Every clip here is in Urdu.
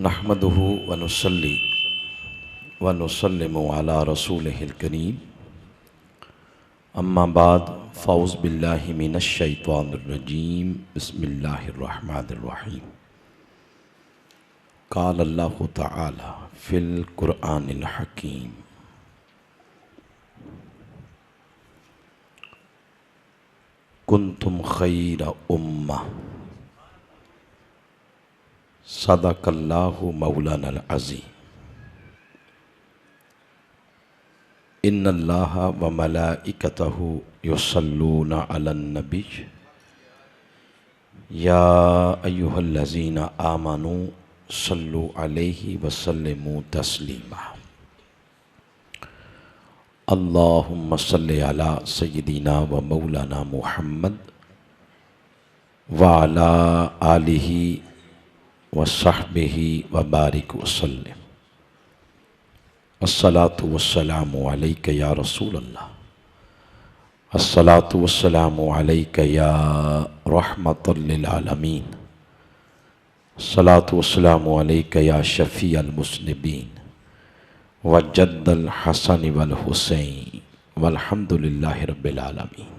نحمدہ ونصلی ونسلم علی رسولہ الکریم اما بعد فاعوذ باللہ من الشیطان الرجیم بسم اللہ الرحمن الرحیم قال اللہ تعالی فی القرآن الحکیم کنتم خیر امہ صدق اللہ مولانا العظیم ان اللہ و ملائکتہ یصلون علی النبی یا ایہا الذین آمنوا صلوا علیہ وسلموا تسلیما اللہم صلی علی سیدنا و مولانا محمد وعلی آلہ وصحبہ وبارک وسلم الصلاۃ والسلام علیک یا رسول اللہ الصلاۃ والسلام علیک یا رحمۃ للعالمین الصلاۃ والسلام علیک یا شفیع المذنبین وجد الحسن والحسین والحمد للہ رب العالمین۔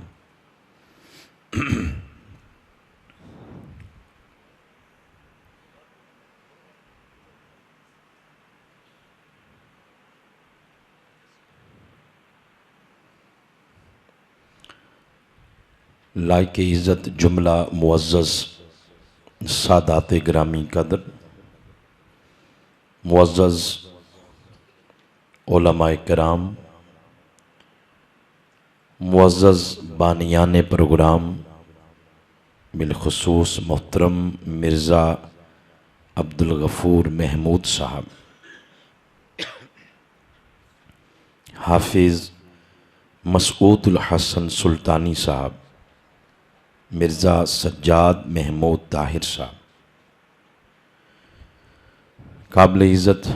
لائق عزت جملہ معزز سادات گرامی قدر، معزز علماء کرام، معزز بانیان پروگرام، بالخصوص محترم مرزا عبدالغفور محمود صاحب، حافظ مسعود الحسن سلطانی صاحب، مرزا سجاد محمود طاہر صاحب، قابل عزت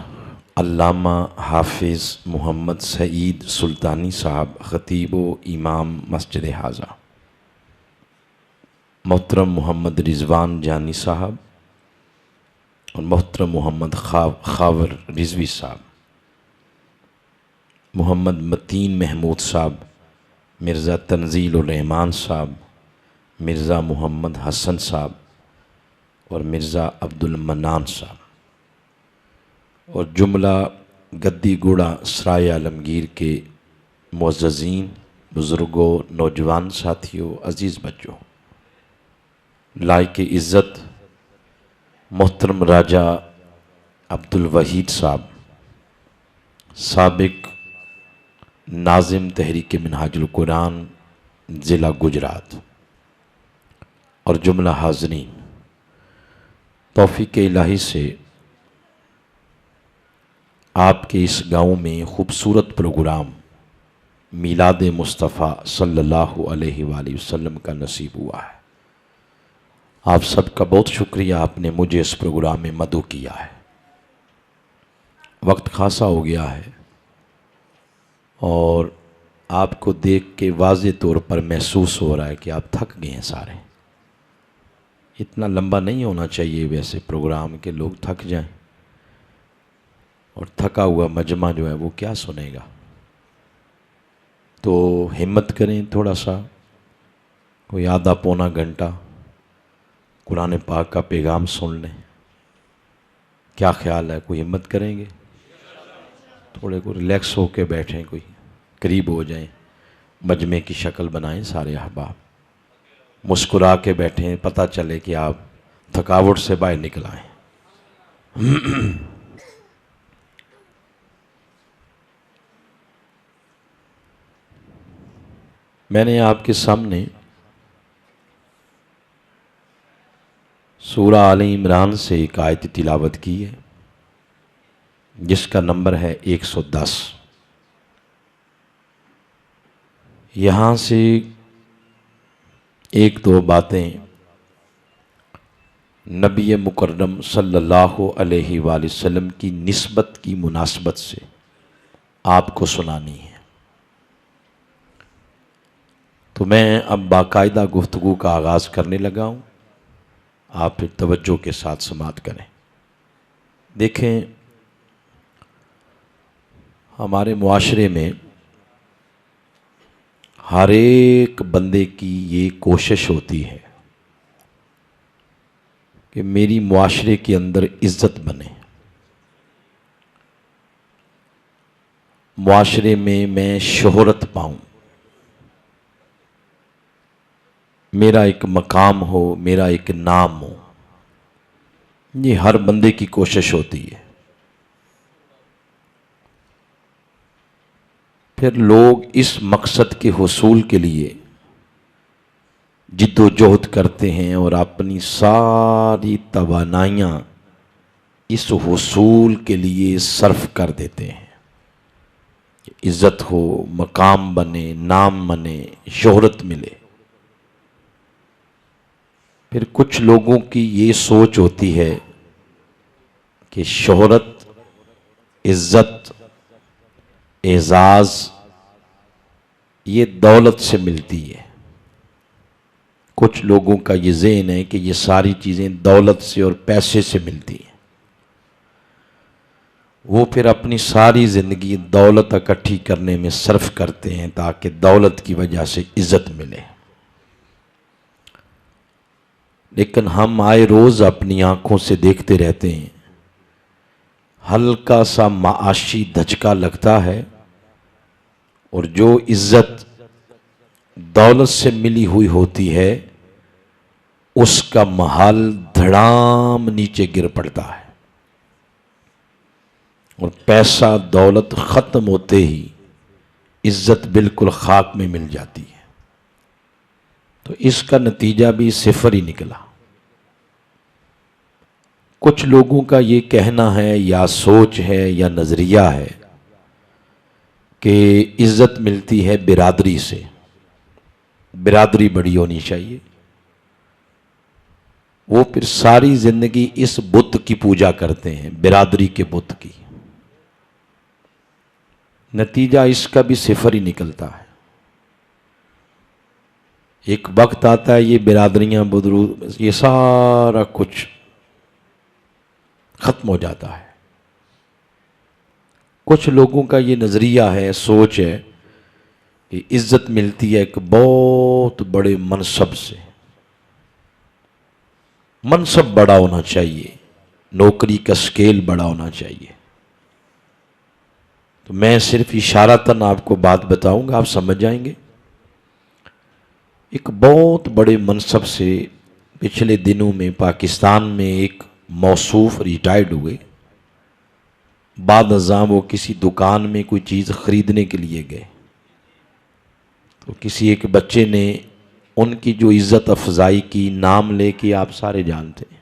علامہ حافظ محمد سعید سلطانی صاحب، خطیب و امام مسجد حاضہ، محترم محمد رضوان جانی صاحب اور محترم محمد خاور رضوی صاحب، محمد متین محمود صاحب، مرزا تنزیل الرحمان صاحب، مرزا محمد حسن صاحب اور مرزا عبد المنان صاحب، اور جملہ گدی گوڑا سرائے عالمگیر کے معززین، بزرگوں، نوجوان ساتھیوں، عزیز بچوں، لائق عزت محترم راجہ عبدالوحید صاحب، سابق ناظم تحریک منہاج القرآن ضلع گجرات، اور جملہ حاضرین، توفیق الہی سے آپ کے اس گاؤں میں خوبصورت پروگرام میلاد مصطفیٰ صلی اللہ علیہ وآلہ وسلم کا نصیب ہوا ہے۔ آپ سب کا بہت شکریہ، آپ نے مجھے اس پروگرام میں مدعو کیا ہے۔ وقت خاصا ہو گیا ہے اور آپ کو دیکھ کے واضح طور پر محسوس ہو رہا ہے کہ آپ تھک گئے ہیں سارے۔ اتنا لمبا نہیں ہونا چاہیے ویسے پروگرام کہ لوگ تھک جائیں، اور تھکا ہوا مجمع جو ہے وہ کیا سنے گا۔ تو ہمت کریں، تھوڑا سا کوئی آدھا پونا گھنٹہ قرآن پاک کا پیغام سن لیں۔ کیا خیال ہے، کوئی ہمت کریں گے؟ تھوڑے کو ریلیکس ہو کے بیٹھیں، کوئی قریب ہو جائیں، مجمع کی شکل بنائیں، سارے احباب مسکرا کے بیٹھیں، پتہ چلے کہ آپ تھکاوٹ سے باہر نکل آئیں۔ میں نے آپ کے سامنے سورہ آل عمران سے ایک آیت تلاوت کی ہے جس کا نمبر ہے 110۔ یہاں سے ایک دو باتیں نبی مکرم صلی اللہ علیہ وآلہ وسلم کی نسبت کی مناسبت سے آپ کو سنانی ہے۔ تو میں اب باقاعدہ گفتگو کا آغاز کرنے لگا ہوں، آپ پھر توجہ کے ساتھ سماعت کریں۔ دیکھیں، ہمارے معاشرے میں ہر ایک بندے کی یہ کوشش ہوتی ہے کہ میری معاشرے کے اندر عزت بنے، معاشرے میں شہرت پاؤں، میرا ایک مقام ہو، میرا ایک نام ہو۔ یہ ہر بندے کی کوشش ہوتی ہے۔ پھر لوگ اس مقصد کے حصول کے لیے جد و جہد کرتے ہیں اور اپنی ساری توانائیاں اس حصول کے لیے صرف کر دیتے ہیں کہ عزت ہو، مقام بنے، نام بنے، شہرت ملے۔ پھر کچھ لوگوں کی یہ سوچ ہوتی ہے کہ شہرت، عزت، اعزاز یہ دولت سے ملتی ہے۔ کچھ لوگوں کا یہ ذہن ہے کہ یہ ساری چیزیں دولت سے اور پیسے سے ملتی ہیں۔ وہ پھر اپنی ساری زندگی دولت اکٹھی کرنے میں صرف کرتے ہیں تاکہ دولت کی وجہ سے عزت ملے۔ لیکن ہم آئے روز اپنی آنکھوں سے دیکھتے رہتے ہیں، ہلکا سا معاشی دھچکا لگتا ہے اور جو عزت دولت سے ملی ہوئی ہوتی ہے اس کا محل دھڑام نیچے گر پڑتا ہے، اور پیسہ دولت ختم ہوتے ہی عزت بالکل خاک میں مل جاتی ہے۔ تو اس کا نتیجہ بھی صفر ہی نکلا۔ کچھ لوگوں کا یہ کہنا ہے یا سوچ ہے یا نظریہ ہے کہ عزت ملتی ہے برادری سے، برادری بڑی ہونی چاہیے۔ وہ پھر ساری زندگی اس بت کی پوجا کرتے ہیں، برادری کے بت کی۔ نتیجہ اس کا بھی صفر ہی نکلتا ہے۔ ایک وقت آتا ہے یہ برادریاں، یہ سارا کچھ ختم ہو جاتا ہے۔ کچھ لوگوں کا یہ نظریہ ہے، سوچ ہے کہ عزت ملتی ہے ایک بہت بڑے منصب سے۔ منصب بڑا ہونا چاہیے، نوکری کا سکیل بڑا ہونا چاہیے۔ تو میں صرف اشارتاً آپ کو بات بتاؤں گا، آپ سمجھ جائیں گے۔ ایک بہت بڑے منصب سے پچھلے دنوں میں پاکستان میں ایک موصوف ریٹائرڈ ہوئے۔ بعد ازاں وہ کسی دکان میں کوئی چیز خریدنے کے لیے گئے تو کسی ایک بچے نے ان کی جو عزت افزائی کی، نام لے کے آپ سارے جانتے ہیں۔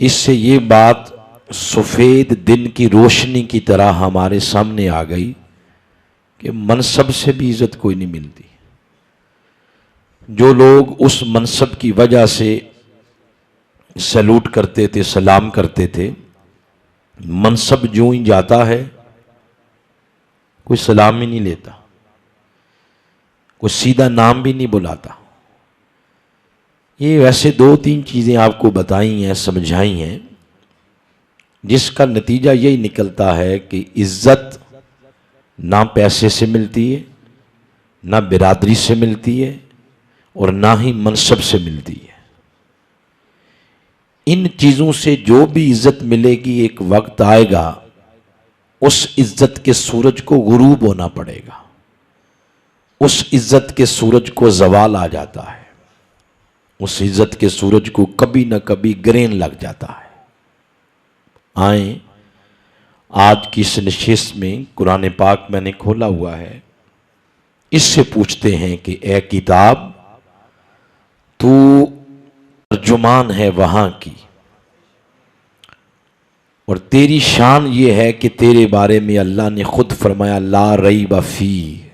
اس سے یہ بات سفید دن کی روشنی کی طرح ہمارے سامنے آ گئی کہ منصب سے بھی عزت کوئی نہیں ملتی۔ جو لوگ اس منصب کی وجہ سے سیلوٹ کرتے تھے، سلام کرتے تھے، منصب جو ہی جاتا ہے کوئی سلام ہی نہیں لیتا، کوئی سیدھا نام بھی نہیں بلاتا۔ یہ ویسے دو تین چیزیں آپ کو بتائی ہیں، سمجھائی ہیں، جس کا نتیجہ یہی نکلتا ہے کہ عزت نہ پیسے سے ملتی ہے، نہ برادری سے ملتی ہے، اور نہ ہی منصب سے ملتی ہے۔ ان چیزوں سے جو بھی عزت ملے گی ایک وقت آئے گا اس عزت کے سورج کو غروب ہونا پڑے گا، اس عزت کے سورج کو زوال آ جاتا ہے، اس عزت کے سورج کو کبھی نہ کبھی گرین لگ جاتا ہے۔ آئیں آج کی اس نشست میں قرآن پاک میں نے کھولا ہوا ہے، اس سے پوچھتے ہیں کہ اے کتاب تو ترجمان ہے وہاں کی، اور تیری شان یہ ہے کہ تیرے بارے میں اللہ نے خود فرمایا لا ریب فیہ،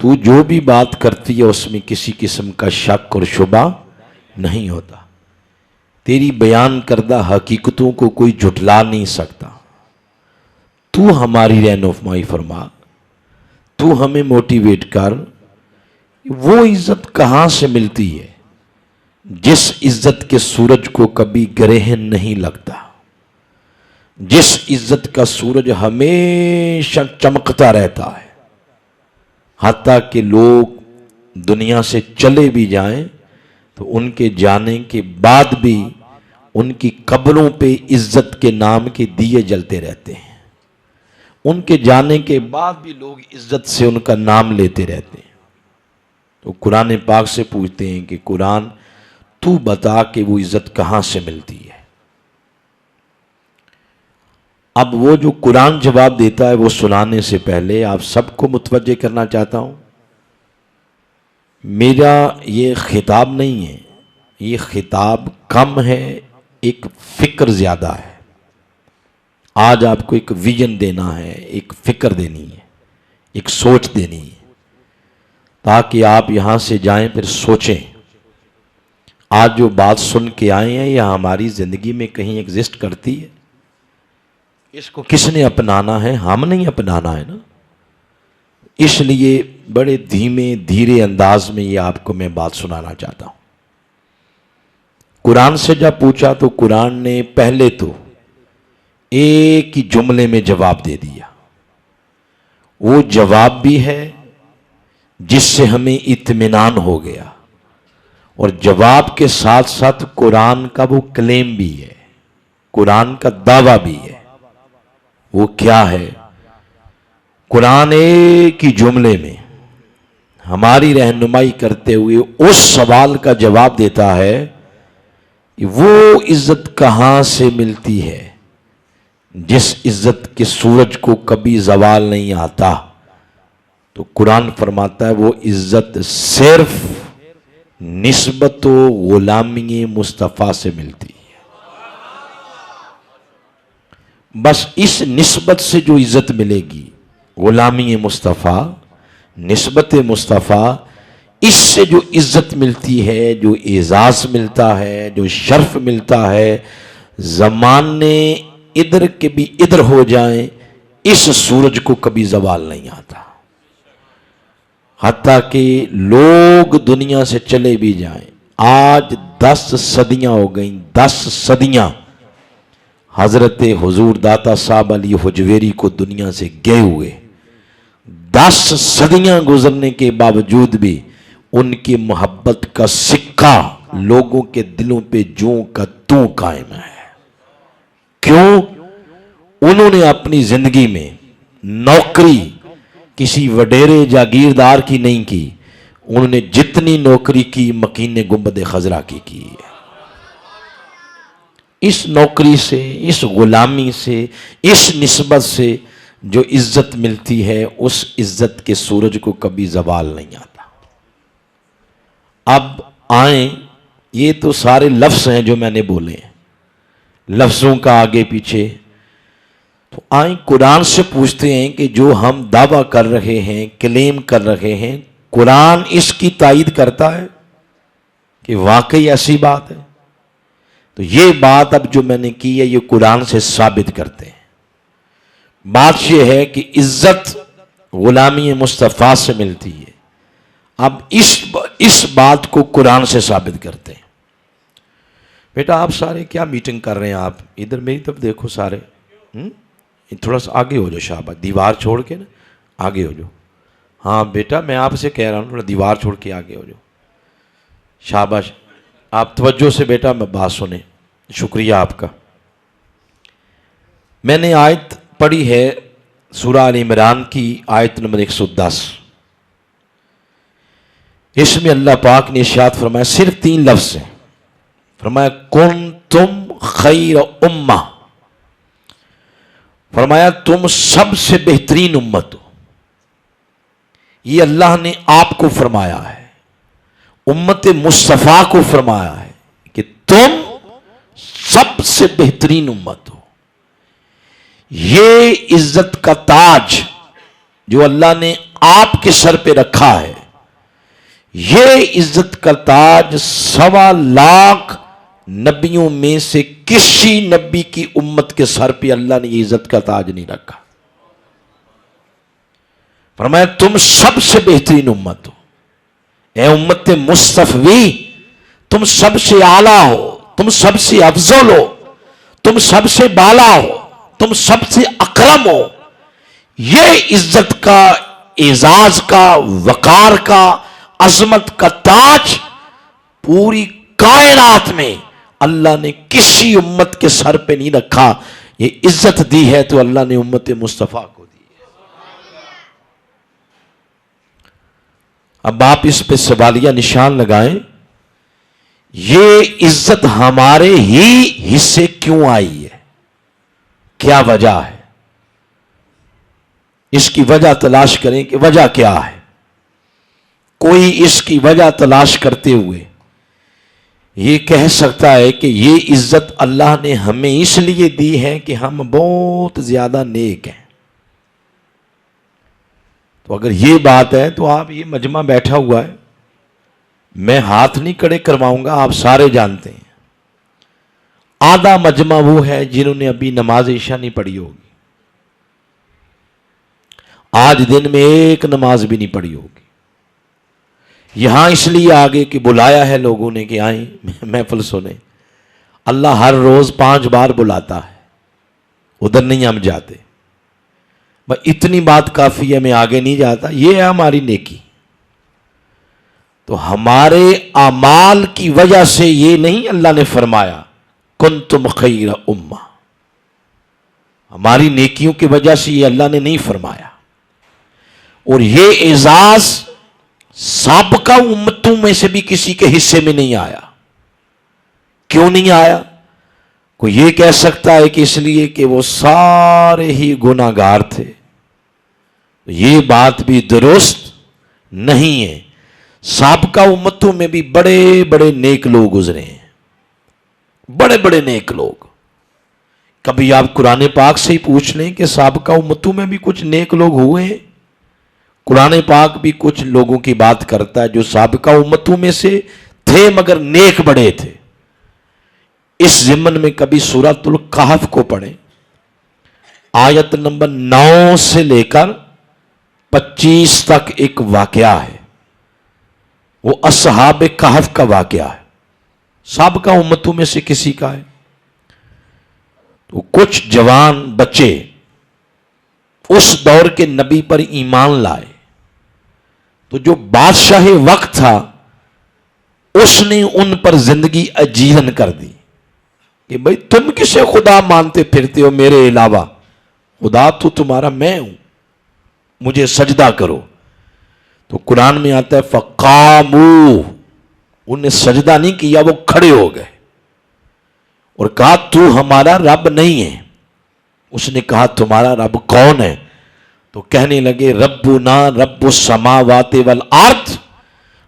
تو جو بھی بات کرتی ہے اس میں کسی قسم کا شک اور شبہ نہیں ہوتا۔ تیری بیان کردہ حقیقتوں کو کوئی جھٹلا نہیں سکتا۔ تو ہماری رہنمائی فرما، تو ہمیں موٹیویٹ کر۔ وہ عزت کہاں سے ملتی ہے جس عزت کے سورج کو کبھی گرہن نہیں لگتا، جس عزت کا سورج ہمیشہ چمکتا رہتا ہے، حتیٰ کہ لوگ دنیا سے چلے بھی جائیں تو ان کے جانے کے بعد بھی ان کی قبروں پہ عزت کے نام کے دیے جلتے رہتے ہیں، ان کے جانے کے بعد بھی لوگ عزت سے ان کا نام لیتے رہتے ہیں۔ تو قرآن پاک سے پوچھتے ہیں کہ قرآن تو بتا کہ وہ عزت کہاں سے ملتی ہے۔ اب وہ جو قرآن جواب دیتا ہے وہ سنانے سے پہلے آپ سب کو متوجہ کرنا چاہتا ہوں، میرا یہ خطاب نہیں ہے، یہ خطاب کم ہے، ایک فکر زیادہ ہے۔ آج آپ کو ایک ویژن دینا ہے، ایک فکر دینی ہے، ایک سوچ دینی ہے، تاکہ آپ یہاں سے جائیں پھر سوچیں آج جو بات سن کے آئے ہیں یہ ہماری زندگی میں کہیں ایگزسٹ کرتی ہے؟ اس کو کس نے اپنانا ہے؟ ہم نہیں اپنانا ہے نا۔ اس لیے بڑے دھیمے دھیرے انداز میں یہ آپ کو میں بات سنانا چاہتا ہوں۔ قرآن سے جب پوچھا تو قرآن نے پہلے تو ایک ہی جملے میں جواب دے دیا، وہ جواب بھی ہے جس سے ہمیں اطمینان ہو گیا، اور جواب کے ساتھ ساتھ قرآن کا وہ کلیم بھی ہے، قرآن کا دعویٰ بھی ہے۔ وہ کیا ہے؟ قرآن ایک ہی جملے میں ہماری رہنمائی کرتے ہوئے اس سوال کا جواب دیتا ہے کہ وہ عزت کہاں سے ملتی ہے جس عزت کے سورج کو کبھی زوال نہیں آتا۔ تو قرآن فرماتا ہے وہ عزت صرف نسبت و غلامی مصطفیٰ سے ملتی ہے۔ بس اس نسبت سے جو عزت ملے گی، غلامی مصطفیٰ، نسبت مصطفیٰ، اس سے جو عزت ملتی ہے، جو اعزاز ملتا ہے، جو شرف ملتا ہے، زمانے ادھر کے بھی ادھر ہو جائیں اس سورج کو کبھی زوال نہیں آتا۔ حتیٰ کہ لوگ دنیا سے چلے بھی جائیں، آج 10 صدیاں ہو گئیں، 10 صدیاں حضرت حضور داتا صاحب علی حجویری کو دنیا سے گئے ہوئے، 10 صدیاں گزرنے کے باوجود بھی ان کی محبت کا سکہ لوگوں کے دلوں پہ جوں کا توں قائم ہے۔ کیوں؟ انہوں نے اپنی زندگی میں نوکری کسی وڈیرے جاگیردار کی نہیں کی، انہوں نے جتنی نوکری کی مکین گنبد خضرا کی ہے۔ اس نوکری سے، اس غلامی سے، اس نسبت سے جو عزت ملتی ہے، اس عزت کے سورج کو کبھی زوال نہیں آتا۔ اب آئیں، یہ تو سارے لفظ ہیں جو میں نے بولے ہیں، لفظوں کا آگے پیچھے۔ تو آئیں قرآن سے پوچھتے ہیں کہ جو ہم دعویٰ کر رہے ہیں، کلیم کر رہے ہیں، قرآن اس کی تائید کرتا ہے کہ واقعی ایسی بات ہے؟ تو یہ بات اب جو میں نے کی ہے یہ قرآن سے ثابت کرتے ہیں۔ بات یہ ہے کہ عزت غلامی مصطفیٰ سے ملتی ہے۔ اب اس بات کو قرآن سے ثابت کرتے ہیں۔ بیٹا آپ سارے کیا میٹنگ کر رہے ہیں؟ آپ ادھر میری طرف دیکھو سارے، تھوڑا سا آگے ہو جاؤ شاباش، دیوار چھوڑ کے نا آگے ہو جاؤ۔ ہاں بیٹا میں آپ سے کہہ رہا ہوں تھوڑا دیوار چھوڑ کے آگے ہو جاؤ، شاباش۔ آپ توجہ سے بیٹا میں بات سنیں، شکریہ آپ کا۔ میں نے آیت پڑھی ہے سورہ آل عمران کی آیت نمبر 110۔ اس میں اللہ پاک نے ارشاد فرمایا، صرف 3 لفظ ہیں، فرمایا کنتم خیر امہ، فرمایا تم سب سے بہترین امت ہو۔ یہ اللہ نے آپ کو فرمایا ہے، امت مصطفیٰ کو فرمایا ہے کہ تم سب سے بہترین امت ہو۔ یہ عزت کا تاج جو اللہ نے آپ کے سر پہ رکھا ہے، یہ عزت کا تاج 1.25 لاکھ نبیوں میں سے کسی نبی کی امت کے سر پہ اللہ نے یہ عزت کا تاج نہیں رکھا۔ فرمایا تم سب سے بہترین امت ہو، اے امت مصطفی، تم سب سے اعلیٰ ہو، تم سب سے افضل ہو، تم سب سے بالا ہو، تم سب سے اکرم ہو. یہ عزت کا، اعزاز کا، وقار کا، عظمت کا تاج پوری کائنات میں اللہ نے کسی امت کے سر پہ نہیں رکھا. یہ عزت دی ہے تو اللہ نے امت مصطفیٰ کو دی ہے. اب آپ اس پہ سوالیہ نشان لگائیں، یہ عزت ہمارے ہی حصے کیوں آئی ہے؟ کیا وجہ ہے؟ اس کی وجہ تلاش کریں کہ وجہ کیا ہے. کوئی اس کی وجہ تلاش کرتے ہوئے یہ کہہ سکتا ہے کہ یہ عزت اللہ نے ہمیں اس لیے دی ہے کہ ہم بہت زیادہ نیک ہیں. تو اگر یہ بات ہے تو آپ، یہ مجمع بیٹھا ہوا ہے، میں ہاتھ نہیں کھڑے کرواؤں گا، آپ سارے جانتے ہیں. آدھا مجمع وہ ہے جنہوں نے ابھی نماز عشاء نہیں پڑھی ہوگی، آج دن میں ایک نماز بھی نہیں پڑھی ہوگی. یہاں اس لیے آگے کہ بلایا ہے لوگوں نے کہ آئیں محفل سنیں. اللہ ہر روز 5 بار بلاتا ہے، ادھر نہیں ہم جاتے. بس اتنی بات کافی ہے، میں آگے نہیں جاتا. یہ ہے ہماری نیکی. تو ہمارے اعمال کی وجہ سے یہ نہیں اللہ نے فرمایا کنتم خیر امہ، ہماری نیکیوں کی وجہ سے یہ اللہ نے نہیں فرمایا. اور یہ اعزاز سابقہ امتوں میں سے بھی کسی کے حصے میں نہیں آیا. کیوں نہیں آیا؟ کوئی یہ کہہ سکتا ہے کہ اس لیے کہ وہ سارے ہی گناہ گار تھے. یہ بات بھی درست نہیں ہے. سابقہ امتوں میں بھی بڑے بڑے نیک لوگ گزرے ہیں، بڑے بڑے نیک لوگ. کبھی آپ قرآن پاک سے ہی پوچھ لیں کہ سابقہ امتوں میں بھی کچھ نیک لوگ ہوئے ہیں. قرآن پاک بھی کچھ لوگوں کی بات کرتا ہے جو سابقہ امتوں میں سے تھے مگر نیک بڑے تھے. اس ضمن میں کبھی سورۃ الکہف کو پڑھیں، آیت نمبر 9 سے لے کر 25 تک ایک واقعہ ہے. وہ اصحاب کہف کا واقعہ ہے، سابقہ امتوں میں سے کسی کا ہے. تو کچھ جوان بچے اس دور کے نبی پر ایمان لائے. تو جو بادشاہ وقت تھا اس نے ان پر زندگی اجیرن کر دی کہ بھئی تم کسے خدا مانتے پھرتے ہو میرے علاوہ؟ خدا تو تمہارا میں ہوں، مجھے سجدہ کرو. تو قرآن میں آتا ہے فقامو، انہوں نے سجدہ نہیں کیا، وہ کھڑے ہو گئے اور کہا تو ہمارا رب نہیں ہے. اس نے کہا تمہارا رب کون ہے؟ تو کہنے لگے ربنا رب السماوات والارض،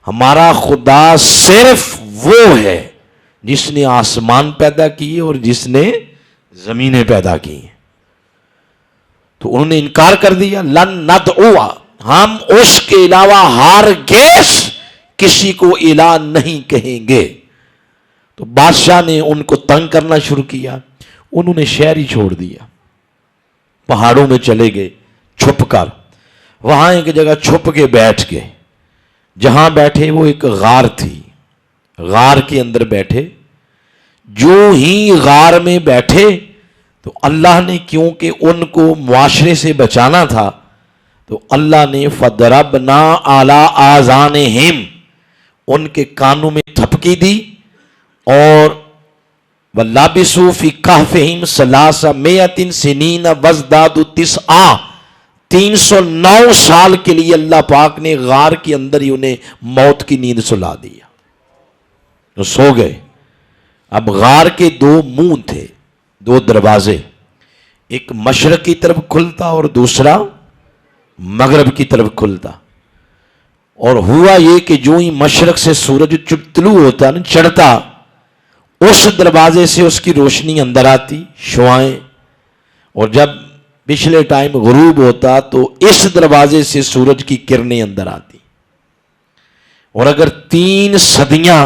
ہمارا خدا صرف وہ ہے جس نے آسمان پیدا کیے اور جس نے زمینیں پیدا کی. تو انہوں نے انکار کر دیا. لن ندعو، ہم اس کے علاوہ ہرگز کسی کو الہ نہیں کہیں گے. تو بادشاہ نے ان کو تنگ کرنا شروع کیا. انہوں نے شہر ہی چھوڑ دیا، پہاڑوں میں چلے گئے چھپ کر. وہاں ایک جگہ چھپ کے بیٹھ گئے. جہاں بیٹھے وہ ایک غار تھی، غار کے اندر بیٹھے. جو ہی غار میں بیٹھے تو اللہ نے، کیونکہ ان کو معاشرے سے بچانا تھا، تو اللہ نے فَضَرَبْنَا عَلَىٰ آذَانِهِمْ، ان کے کانوں میں تھپکی دی. اور وَلَبِثُوا فِي كَهْفِهِمْ 300 سِنِينَ وَازْدَادُوا 9، 309 سال کے لیے اللہ پاک نے غار کے اندر ہی انہیں موت کی نیند سلا دیا. تو سو گئے. اب غار کے 2 منہ تھے، 2 دروازے، ایک مشرق کی طرف کھلتا اور دوسرا مغرب کی طرف کھلتا. اور ہوا یہ کہ جو ہی مشرق سے سورج طلوع ہوتا نا، چڑھتا، اس دروازے سے اس کی روشنی اندر آتی، شعائیں. اور جب پچھلے ٹائم غروب ہوتا تو اس دروازے سے سورج کی کرنیں اندر آتی. اور اگر 3 صدیاں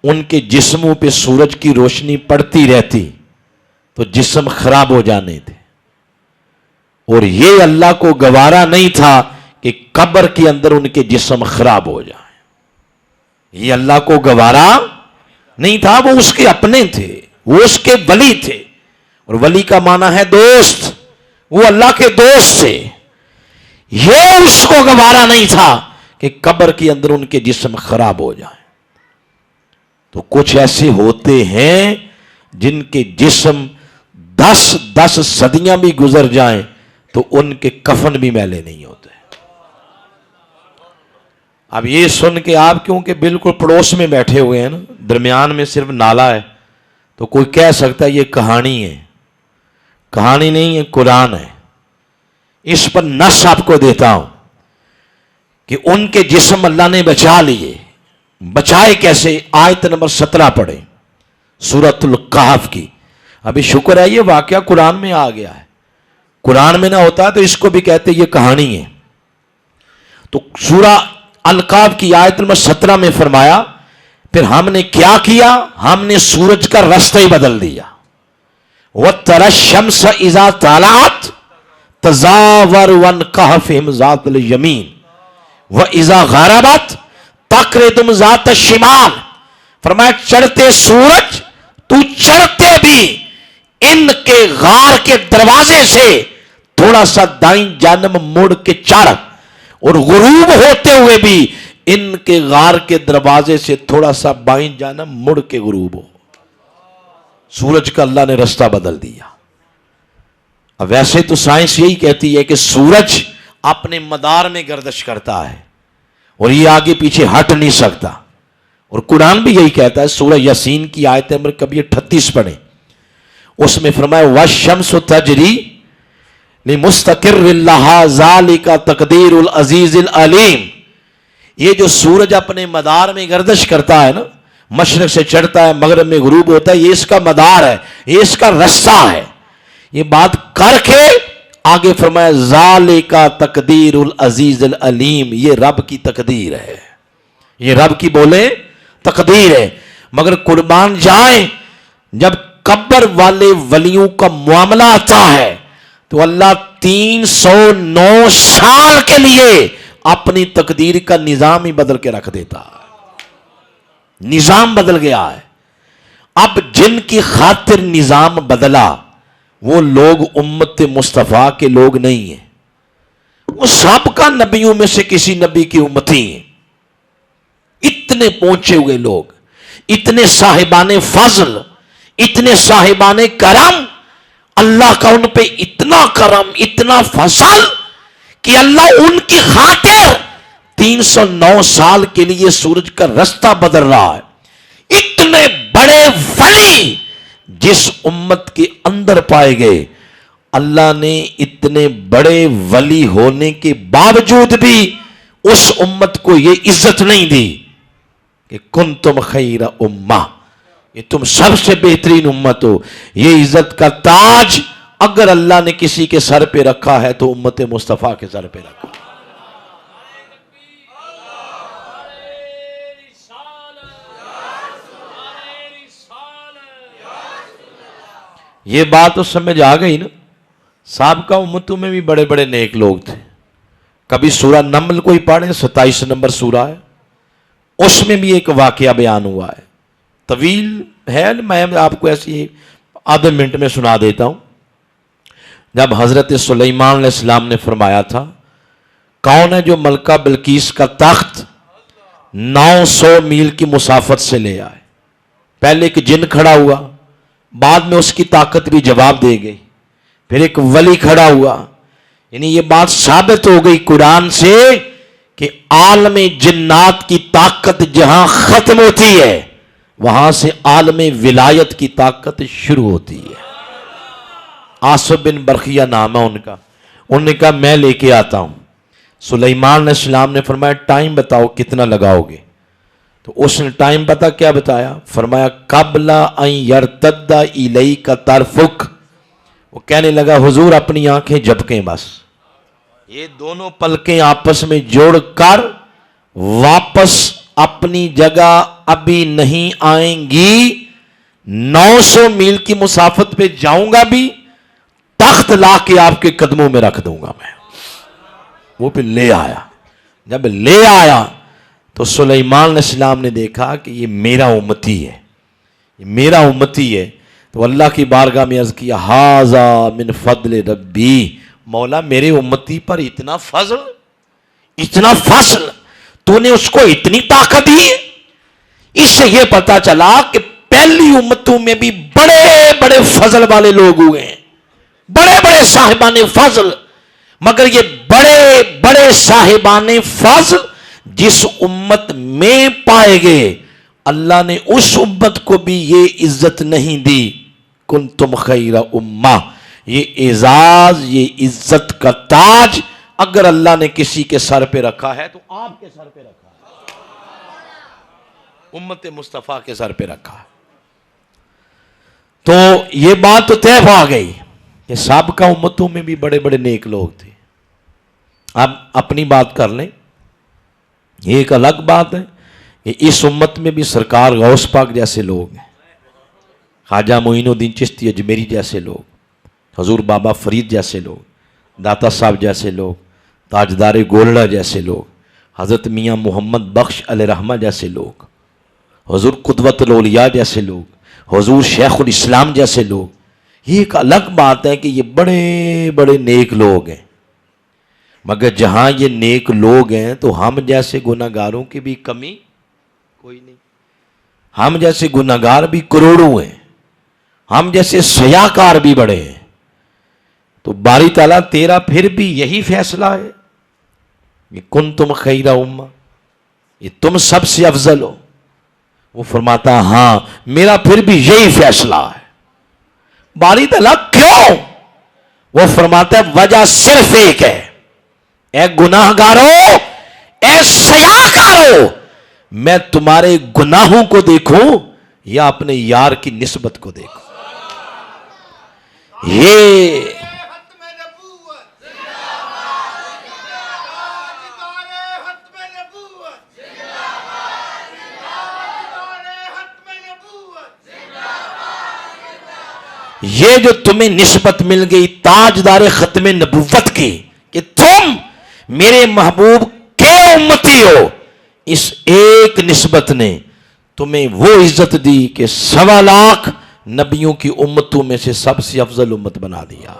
ان کے جسموں پہ سورج کی روشنی پڑتی رہتی تو جسم خراب ہو جانے تھے. اور یہ اللہ کو گوارا نہیں تھا کہ قبر کے اندر ان کے جسم خراب ہو جائیں. یہ اللہ کو گوارا نہیں تھا، وہ اس کے اپنے تھے، وہ اس کے ولی تھے، اور ولی کا معنی ہے دوست، وہ اللہ کے دوست تھے۔ یہ اس کو گوارا نہیں تھا کہ قبر کے اندر ان کے جسم خراب ہو جائیں۔ تو کچھ ایسے ہوتے ہیں جن کے جسم 10 صدیاں بھی گزر جائیں تو ان کے کفن بھی میلے نہیں ہوتے۔ اب یہ سن کے آپ کیونکہ بالکل پڑوس میں بیٹھے ہوئے ہیں نا، درمیان میں صرف نالا ہے، تو کوئی کہہ سکتا ہے یہ کہانی ہے۔ کہانی نہیں ہے، قرآن ہے۔ اس پر نص آپ کو دیتا ہوں کہ ان کے جسم اللہ نے بچا لیے۔ بچائے کیسے؟ آیت نمبر 17 پڑھیں سورۃ الکہف کی۔ ابھی شکر ہے یہ واقعہ قرآن میں آ گیا ہے، قرآن میں نہ ہوتا تو اس کو بھی کہتے یہ کہانی ہے۔ تو سورہ الکہف کی آیت نمبر 17 میں فرمایا پھر ہم نے کیا کیا؟ ہم نے سورج کا راستہ ہی بدل دیا۔ وَتَرَى الشَّمْسَ إِذَا طَلَعَتْ تَزَاوَرُ عَنْ كَهْفِهِمْ ذَاتَ الْيَمِينِ وَإِذَا غَرَبَتْ تَقْرِضُهُمْ ذَاتَ الشِّمَالِ۔ فرمایا چڑھتے سورج تو چڑھتے بھی ان کے غار کے دروازے سے تھوڑا سا دائیں جانب مڑ کے چڑھ، اور غروب ہوتے ہوئے بھی ان کے غار کے دروازے سے تھوڑا سا بائیں جانب مڑ کے غروب ہو۔ سورج کا اللہ نے راستہ بدل دیا۔ اب ویسے تو سائنس یہی کہتی ہے کہ سورج اپنے مدار میں گردش کرتا ہے اور یہ آگے پیچھے ہٹ نہیں سکتا، اور قرآن بھی یہی کہتا ہے۔ سورہ یاسین کی آیت نمبر کبھی 38 پڑھیں، اس میں فرمایا وَالشَّمْسُ تَجْرِی لِمُسْتَقِرٍّ لَہَا ذَلِکَ تَقْدِیرُ الْعَزِیزِ الْعَلِیمِ۔ یہ جو سورج اپنے مدار میں گردش کرتا ہے نا، مشرق سے چڑھتا ہے مغرب میں غروب ہوتا ہے، یہ اس کا مدار ہے، یہ اس کا رستہ ہے۔ یہ بات کر کے آگے فرمایا ذَلِکَ تَقْدِیرُ الْعَزِیزِ الْعَلِیمِ، یہ رب کی تقدیر ہے، یہ رب کی بولے تقدیر ہے۔ مگر قربان جائیں جب قبر والے ولیوں کا معاملہ آتا ہے تو اللہ 309 سال کے لیے اپنی تقدیر کا نظام ہی بدل کے رکھ دیتا ہے۔ نظام بدل گیا ہے۔ اب جن کی خاطر نظام بدلا وہ لوگ امت مصطفیٰ کے لوگ نہیں ہیں، وہ سب کا نبیوں میں سے کسی نبی کی امتی ہیں۔ اتنے پہنچے ہوئے لوگ، اتنے صاحبان فضل، اتنے صاحبان کرم، اللہ کا ان پہ اتنا کرم، اتنا فضل کہ اللہ ان کی خاطر 309 سال کے لیے سورج کا راستہ بدل رہا ہے۔ اتنے بڑے ولی جس امت کے اندر پائے گئے، اللہ نے اتنے بڑے ولی ہونے کے باوجود بھی اس امت کو یہ عزت نہیں دی کہ کنتم خیر امہ، یہ تم سب سے بہترین امت ہو۔ یہ عزت کا تاج اگر اللہ نے کسی کے سر پہ رکھا ہے تو امت مصطفیٰ کے سر پہ رکھا۔ یہ بات تو سمجھ آ گئی نا۔ سابقہ امتوں میں بھی بڑے بڑے نیک لوگ تھے۔ کبھی سورہ نمل کو ہی پڑھیں، 27 نمبر سورہ ہے، اس میں بھی ایک واقعہ بیان ہوا ہے، طویل ہے، میں آپ کو ایسی آدھے منٹ میں سنا دیتا ہوں۔ جب حضرت سلیمان علیہ السلام نے فرمایا تھا کون ہے جو ملکہ بلقیس کا تخت 900 میل کی مسافت سے لے آئے؟ پہلے ایک جن کھڑا ہوا، بعد میں اس کی طاقت بھی جواب دے گئی، پھر ایک ولی کھڑا ہوا۔ یعنی یہ بات ثابت ہو گئی قرآن سے کہ عالم جنات کی طاقت جہاں ختم ہوتی ہے وہاں سے عالم ولایت کی طاقت شروع ہوتی ہے۔ آصف بن برخیہ نام ہے ان کا، انہوں نے کہا میں لے کے آتا ہوں۔ سلیمان علیہ السلام نے فرمایا ٹائم بتاؤ کتنا لگاؤ گے؟ تو اس نے ٹائم پتا کیا بتایا؟ فرمایا قبل ان یرتد الیک طرفک۔ وہ کہنے لگا حضور اپنی آنکھیں جھپکیں، بس یہ دونوں پلکیں آپس میں جوڑ کر واپس اپنی جگہ ابھی نہیں آئیں گی، 900 میل کی مسافت پہ جاؤں گا بھی، تخت لا کے آپ کے قدموں میں رکھ دوں گا میں۔ وہ پھر لے آیا۔ جب لے آیا تو سلیمان علیہ السلام نے دیکھا کہ یہ میرا امتی ہے، میرا امتی ہے. تو اللہ کی بارگاہ میں عرض کیا ھذا من فضل ربی، مولا میرے امتی پر اتنا فضل، اتنا فضل، تو نے اس کو اتنی طاقت دی. اس سے یہ پتا چلا کہ پہلی امتوں میں بھی بڑے بڑے فضل والے لوگ ہوئے ہیں، بڑے بڑے صاحبان فضل، مگر یہ بڑے بڑے صاحبان فضل جس امت میں پائے گئے، اللہ نے اس امت کو بھی یہ عزت نہیں دی. کنتم خیر امہ، یہ اعزاز، یہ عزت کا تاج اگر اللہ نے کسی کے سر پہ رکھا ہے تو آپ کے سر پہ رکھا ہے، امت مصطفیٰ کے سر پہ رکھا ہے. تو یہ بات تو طے آ گئی کہ سابقہ امتوں میں بھی بڑے بڑے نیک لوگ تھے. اب اپنی بات کر لیں. یہ ایک الگ بات ہے کہ اس امت میں بھی سرکار غوث پاک جیسے لوگ ہیں، خواجہ معین الدین چشتی اجمیری جیسے لوگ، حضور بابا فرید جیسے لوگ، داتا صاحب جیسے لوگ، تاجدار گولڑا جیسے لوگ، حضرت میاں محمد بخش علیہ رحمہ جیسے لوگ، حضور قدوۃ الاولیاء جیسے لوگ، حضور شیخ الاسلام جیسے لوگ. یہ ایک الگ بات ہے کہ یہ بڑے بڑے نیک لوگ ہیں، مگر جہاں یہ نیک لوگ ہیں تو ہم جیسے گناہ گاروں کی بھی کمی کوئی نہیں. ہم جیسے گناہ گار بھی کروڑوں ہیں، ہم جیسے سیاکار بھی بڑے ہیں. تو باری تعالیٰ تیرا پھر بھی یہی فیصلہ ہے کہ کنتم خیر امہ، یہ تم سب سے افضل ہو. وہ فرماتا ہاں میرا پھر بھی یہی فیصلہ ہے. باری تعالیٰ کیوں؟ وہ فرماتا ہے وجہ صرف ایک ہے، اے گناہ گارو، اے سیاکارو، میں تمہارے گناہوں کو دیکھوں یا اپنے یار کی نسبت کو دیکھوں. یہ جو تمہیں نسبت مل گئی تاجدار ختم نبوت کی کہ تم میرے محبوب کے امتی ہو، اس ایک نسبت نے تمہیں وہ عزت دی کہ 1.25 لاکھ نبیوں کی امتوں میں سے سب سے افضل امت بنا دیا.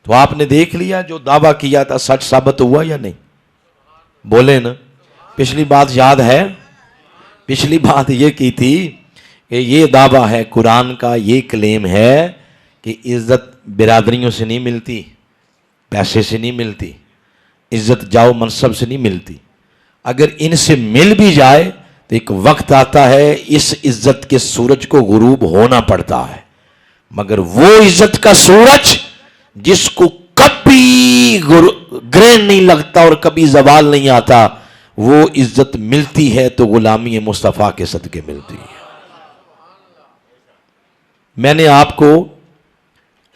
تو آپ نے دیکھ لیا جو دعویٰ کیا تھا سچ ثابت ہوا یا نہیں؟ بولے نا. پچھلی بات یاد ہے؟ پچھلی بات یہ کی تھی کہ یہ دعویٰ ہے قرآن کا، یہ کلیم ہے کہ عزت برادریوں سے نہیں ملتی، پیسے سے نہیں ملتی، عزت جاؤ منصب سے نہیں ملتی. اگر ان سے مل بھی جائے تو ایک وقت آتا ہے اس عزت کے سورج کو غروب ہونا پڑتا ہے، مگر وہ عزت کا سورج جس کو کبھی گرہن نہیں لگتا اور کبھی زوال نہیں آتا، وہ عزت ملتی ہے تو غلامی مصطفیٰ کے صدقے ملتی ہے. میں نے آپ کو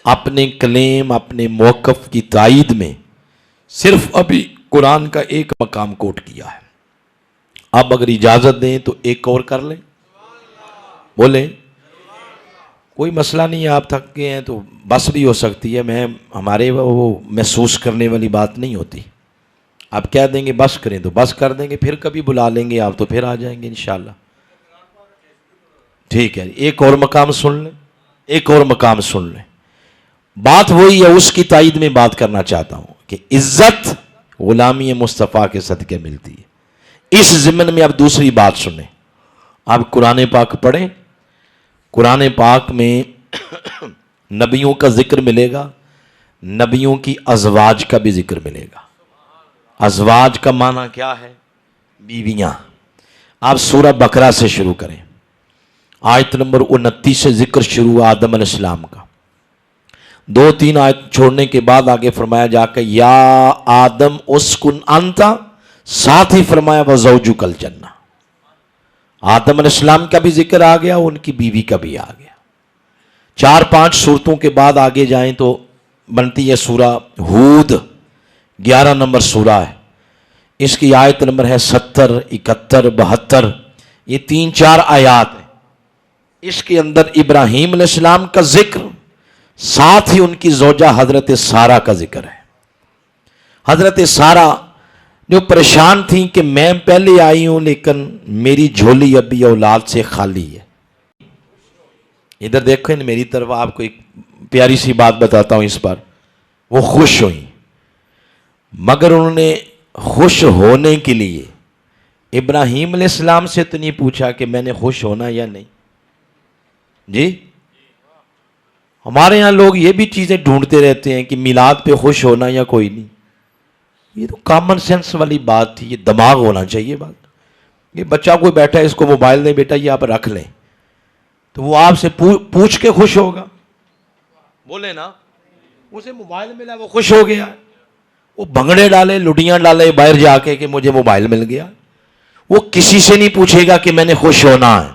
اپنے کلیم، اپنے موقف کی تائید میں صرف ابھی قرآن کا ایک مقام کوٹ کیا ہے. اب اگر اجازت دیں تو ایک اور کر لیں. بولیں. کوئی مسئلہ نہیں ہے، آپ تھک گئے ہیں تو بس بھی ہو سکتی ہے. ہمارے وہ محسوس کرنے والی بات نہیں ہوتی. آپ کہہ دیں گے بس کریں تو بس کر دیں گے، پھر کبھی بلا لیں گے آپ تو پھر آ جائیں گے انشاءاللہ. ٹھیک ہے، ایک اور مقام سن لیں، ایک اور مقام سن لیں. بات وہی ہے، اس کی تائید میں بات کرنا چاہتا ہوں کہ عزت غلامی مصطفیٰ کے صدقے ملتی ہے. اس ضمن میں اب دوسری بات سنیں. آپ قرآن پاک پڑھیں. قرآن پاک میں نبیوں کا ذکر ملے گا، نبیوں کی ازواج کا بھی ذکر ملے گا. ازواج کا معنی کیا ہے؟ بیویاں. آپ سورہ بقرہ سے شروع کریں. آیت نمبر 29 سے ذکر شروع آدم علیہ السلام کا. 2-3 آیت چھوڑنے کے بعد آگے فرمایا جا کہ یا آدم اسکن انتا، ساتھ ہی فرمایا وزوجک الجنہ. آدم علیہ السلام کا بھی ذکر آ گیا، ان کی بیوی کا بھی آ گیا. 4-5 صورتوں کے بعد آگے جائیں تو بنتی ہے سورہ ہود، 11 نمبر سورہ ہے. اس کی آیت نمبر ہے 70، 71، 72. یہ 3-4 آیات ہیں. اس کے اندر ابراہیم علیہ السلام کا ذکر، ساتھ ہی ان کی زوجہ حضرت سارہ کا ذکر ہے. حضرت سارہ جو پریشان تھیں کہ میں پہلے آئی ہوں لیکن میری جھولی ابھی اولاد سے خالی ہے. ادھر دیکھیں میری طرف، آپ کو ایک پیاری سی بات بتاتا ہوں اس پر. وہ خوش ہوئیں، مگر انہوں نے خوش ہونے کے لیے ابراہیم علیہ السلام سے تو نہیں پوچھا کہ میں نے خوش ہونا یا نہیں. جی ہمارے یہاں لوگ یہ بھی چیزیں ڈھونڈتے رہتے ہیں کہ میلاد پہ خوش ہونا یا کوئی نہیں. یہ تو کامن سینس والی بات تھی، یہ دماغ ہونا چاہیے بات. یہ بچہ کوئی بیٹھا ہے، اس کو موبائل دے بیٹا یہ آپ رکھ لیں، تو وہ آپ سے پوچھ کے خوش ہوگا؟ بولے نا، اسے موبائل ملا وہ خوش ہو گیا. وہ بھنگڑے ڈالے، لڈیاں ڈالے باہر جا کے کہ مجھے موبائل مل گیا. وہ کسی سے نہیں پوچھے گا کہ میں نے خوش ہونا ہے.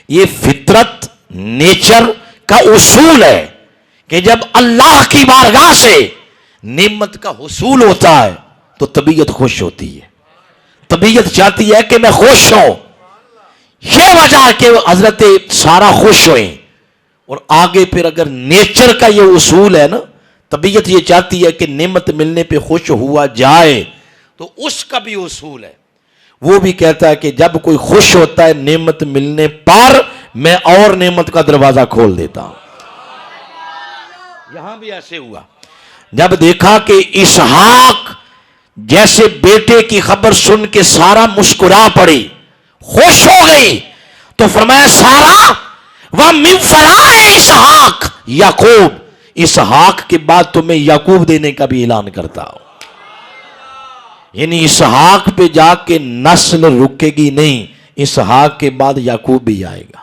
یہ فطرت، نیچر کا اصول ہے کہ جب اللہ کی بارگاہ سے نعمت کا حصول ہوتا ہے تو طبیعت خوش ہوتی ہے، طبیعت چاہتی ہے کہ میں خوش ہوں. یہ وجہ کہ حضرت سارا خوش ہوئیں. اور آگے پھر اگر نیچر کا یہ اصول ہے نا، طبیعت یہ چاہتی ہے کہ نعمت ملنے پہ خوش ہوا جائے، تو اس کا بھی اصول ہے. وہ بھی کہتا ہے کہ جب کوئی خوش ہوتا ہے نعمت ملنے پر، میں اور نعمت کا دروازہ کھول دیتا ہوں. یہاں بھی ایسے ہوا. جب دیکھا کہ اسحاق جیسے بیٹے کی خبر سن کے سارا مسکرا پڑی، خوش ہو گئی، تو فرمایا سارا وَمِن فَرَائِ اسحاق یعقوب، اسحاق کے بعد تمہیں یعقوب دینے کا بھی اعلان کرتا ہوں. یعنی اسحاق پہ جا کے نسل رکے گی نہیں، اسحاق کے بعد یعقوب بھی آئے گا.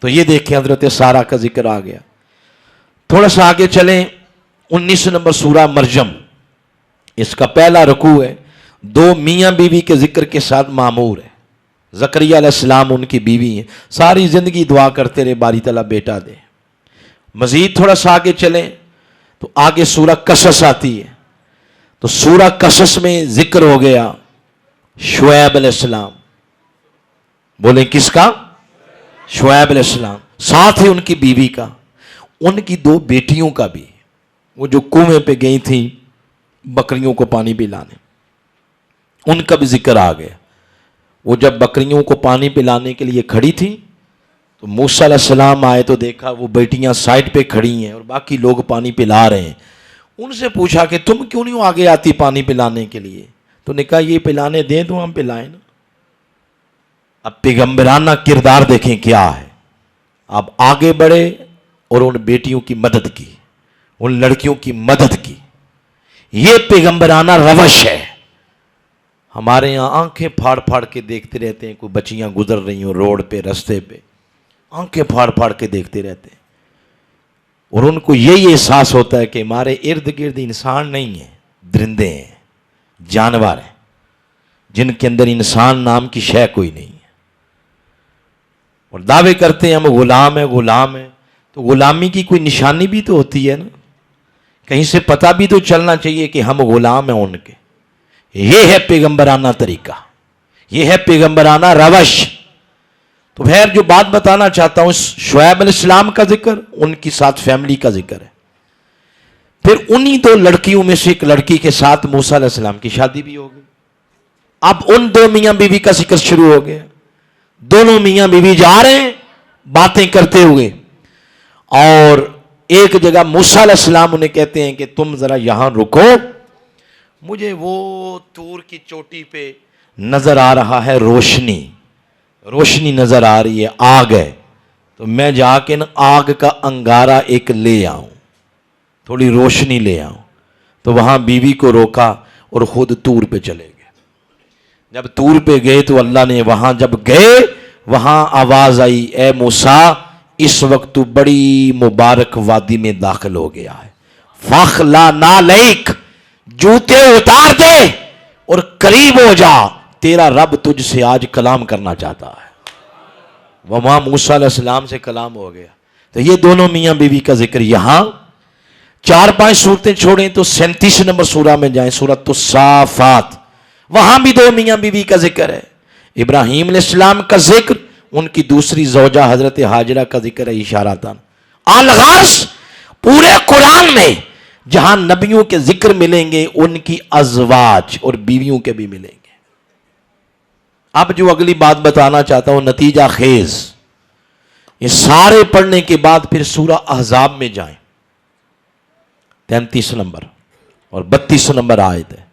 تو یہ دیکھیں حضرت سارا کا ذکر آ گیا. تھوڑا سا آگے چلیں، 19 نمبر سورہ مریم، اس کا پہلا رکوع ہے. دو میاں بیوی کے ذکر کے ساتھ معمور ہے. زکریا علیہ السلام ان کی بیوی ہیں، ساری زندگی دعا کرتے رہے باری تعالیٰ بیٹا دے. مزید تھوڑا سا آگے چلیں تو آگے سورہ قصص آتی ہے. تو سورہ قصص میں ذکر ہو گیا شعیب علیہ السلام. بولیں کس کا؟ شعیب علیہ السلام. ساتھ ہی ان کی بیوی کا، ان کی دو بیٹیوں کا بھی، وہ جو کنویں پہ گئی تھیں بکریوں کو پانی پلانے، ان کا بھی ذکر آ گیا. وہ جب بکریوں کو پانی پلانے کے لیے کھڑی تھی تو موسیٰ علیہ السلام آئے تو دیکھا وہ بیٹیاں سائڈ پہ کھڑی ہیں اور باقی لوگ پانی پلا رہے ہیں. ان سے پوچھا کہ تم کیوں نہیں آگے آتی پانی پلانے کے لیے؟ تو نے کہا یہ پلانے دیں تو ہم پلائیں نا. اب پیغمبرانہ کردار دیکھیں کیا ہے. اب آگے بڑھے اور ان بیٹیوں کی مدد کی، ان لڑکیوں کی مدد کی. یہ پیغمبرانہ روش ہے. ہمارے یہاں آنکھیں پھاڑ پھاڑ کے دیکھتے رہتے ہیں، کوئی بچیاں گزر رہی ہوں روڈ پہ، رستے پہ، آنکھیں پھاڑ پھاڑ کے دیکھتے رہتے ہیں. اور ان کو یہی احساس ہوتا ہے کہ ہمارے ارد گرد انسان نہیں ہیں، درندے ہیں، جانور ہیں، جن کے اندر انسان نام کی شے کوئی نہیں ہے. اور دعوے کرتے ہیں ہم غلام ہیں غلام ہیں. تو غلامی کی کوئی نشانی بھی تو ہوتی ہے نا، کہیں سے پتہ بھی تو چلنا چاہیے کہ ہم غلام ہیں ان کے. یہ ہے پیغمبرانہ طریقہ، یہ ہے پیغمبرانہ روش. تو خیر جو بات بتانا چاہتا ہوں، شعیب علیہ السلام کا ذکر، ان کی ساتھ فیملی کا ذکر ہے. پھر انہی دو لڑکیوں میں سے ایک لڑکی کے ساتھ موسیٰ علیہ السلام کی شادی بھی ہو گئی. اب ان دو میاں بیوی کا ذکر شروع ہو گیا. دونوں میاں بیوی جا رہے ہیں باتیں کرتے ہوئے، اور ایک جگہ موسیٰ علیہ السلام انہیں کہتے ہیں کہ تم ذرا یہاں رکو، مجھے وہ طور کی چوٹی پہ نظر آ رہا ہے روشنی نظر آ رہی ہے، آگ ہے، تو میں جا کے نا آگ کا انگارہ ایک لے آؤں، تھوڑی روشنی لے آؤں. تو وہاں بیوی کو روکا اور خود طور پہ چلے گئے. جب طور پہ گئے تو اللہ نے وہاں جب گئے وہاں آواز آئی، اے موسیٰ اس وقت تو بڑی مبارک وادی میں داخل ہو گیا ہے، فَاخْلَعْ نَعْلَيْكَ، جوتے اتار دے اور قریب ہو جا، تیرا رب تجھ سے آج کلام کرنا چاہتا ہے. وہاں موسیٰ علیہ السلام سے کلام ہو گیا. تو یہ دونوں میاں بیوی کا ذکر. یہاں 4-5 صورتیں چھوڑیں تو 37 نمبر سورہ میں جائیں، سورۃ الصافات، وہاں بھی دو میاں بیوی کا ذکر ہے. ابراہیم علیہ السلام کا ذکر، ان کی دوسری زوجہ حضرت ہاجرہ کا ذکر ہے اشارتاً. الغرض پورے قرآن میں جہاں نبیوں کے ذکر ملیں گے ان کی ازواج اور بیویوں کے بھی ملیں گے۔ اب جو اگلی بات بتانا چاہتا ہوں نتیجہ خیز، یہ سارے پڑھنے کے بعد پھر سورہ احزاب میں جائیں، 33 نمبر اور 32 نمبر آیت ہے،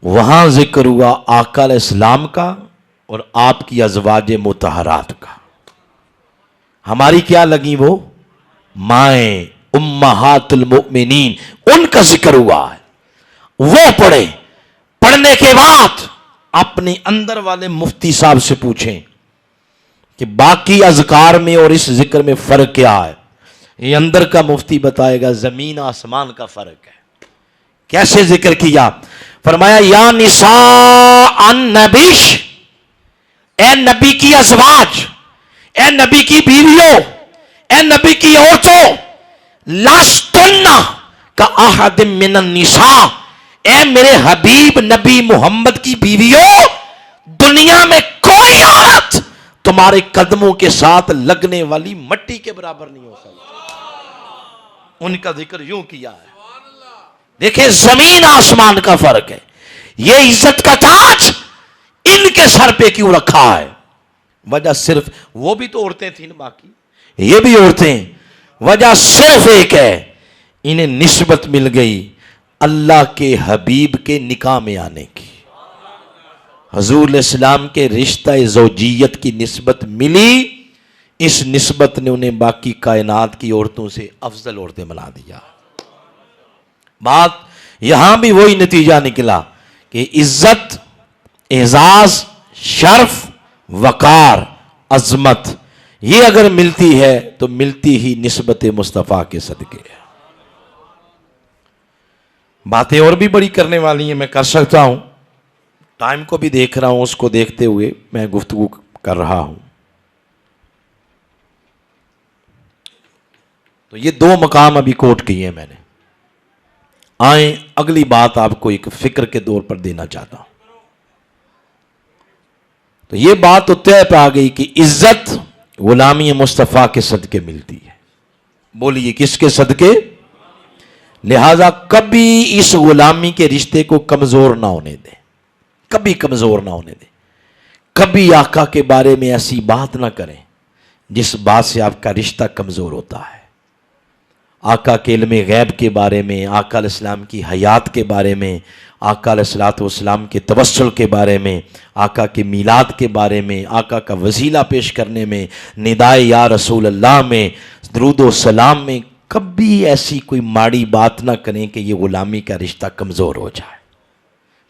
وہاں ذکر ہوا آقا علیہ السلام کا اور آپ کی ازواج مطہرات کا۔ ہماری کیا لگیں وہ مائیں امہات المؤمنین، ان کا ذکر ہوا ہے، وہ پڑھیں۔ پڑھنے کے بعد اپنے اندر والے مفتی صاحب سے پوچھیں کہ باقی اذکار میں اور اس ذکر میں فرق کیا ہے۔ یہ اندر کا مفتی بتائے گا، زمین آسمان کا فرق ہے۔ کیسے ذکر کیا؟ فرمایا یا نساء النبی، اے نبی کی ازواج، اے نبی کی بیویوں، اے نبی کی عورتوں، لستن کا احد من النساء، اے میرے حبیب نبی محمد کی بیویوں، دنیا میں کوئی عورت تمہارے قدموں کے ساتھ لگنے والی مٹی کے برابر نہیں ہو سکتی۔ ان کا ذکر یوں کیا ہے۔ دیکھیں زمین آسمان کا فرق ہے۔ یہ عزت کا تاج ان کے سر پہ کیوں رکھا ہے؟ وجہ صرف، وہ بھی تو عورتیں تھیں نا، باقی یہ بھی عورتیں، وجہ صرف ایک ہے، انہیں نسبت مل گئی اللہ کے حبیب کے نکاح میں آنے کی، حضور علیہ السلام کے رشتہ زوجیت کی نسبت ملی۔ اس نسبت نے انہیں باقی کائنات کی عورتوں سے افضل عورتیں بنا دیا۔ بات یہاں بھی وہی نتیجہ نکلا کہ عزت، اعزاز، شرف، وقار، عظمت، یہ اگر ملتی ہے تو ملتی ہی نسبت مصطفیٰ کے صدقے۔ باتیں اور بھی بڑی کرنے والی ہیں، میں کر سکتا ہوں، ٹائم کو بھی دیکھ رہا ہوں، اس کو دیکھتے ہوئے میں گفتگو کر رہا ہوں۔ تو یہ 2 مقام ابھی کوٹ کیے ہیں میں نے۔ آئیں اگلی بات آپ کو ایک فکر کے طور پر دینا چاہتا ہوں۔ تو یہ بات تو طے پہ آ گئی کہ عزت غلامی مصطفیٰ کے صدقے ملتی ہے۔ بولیے کس کے صدقے؟ لہذا کبھی اس غلامی کے رشتے کو کمزور نہ ہونے دیں، کبھی کمزور نہ ہونے دیں۔ کبھی آقا کے بارے میں ایسی بات نہ کریں جس بات سے آپ کا رشتہ کمزور ہوتا ہے۔ آقا کے علم غیب کے بارے میں، آقا علیہ السلام کی حیات کے بارے میں، آقا علیہ السلام کے توسل کے بارے میں، آقا کے میلاد کے بارے میں، آقا کا وسیلہ پیش کرنے میں، ندائے یا رسول اللہ میں، درود و سلام میں، کبھی ایسی کوئی ماڑی بات نہ کریں کہ یہ غلامی کا رشتہ کمزور ہو جائے،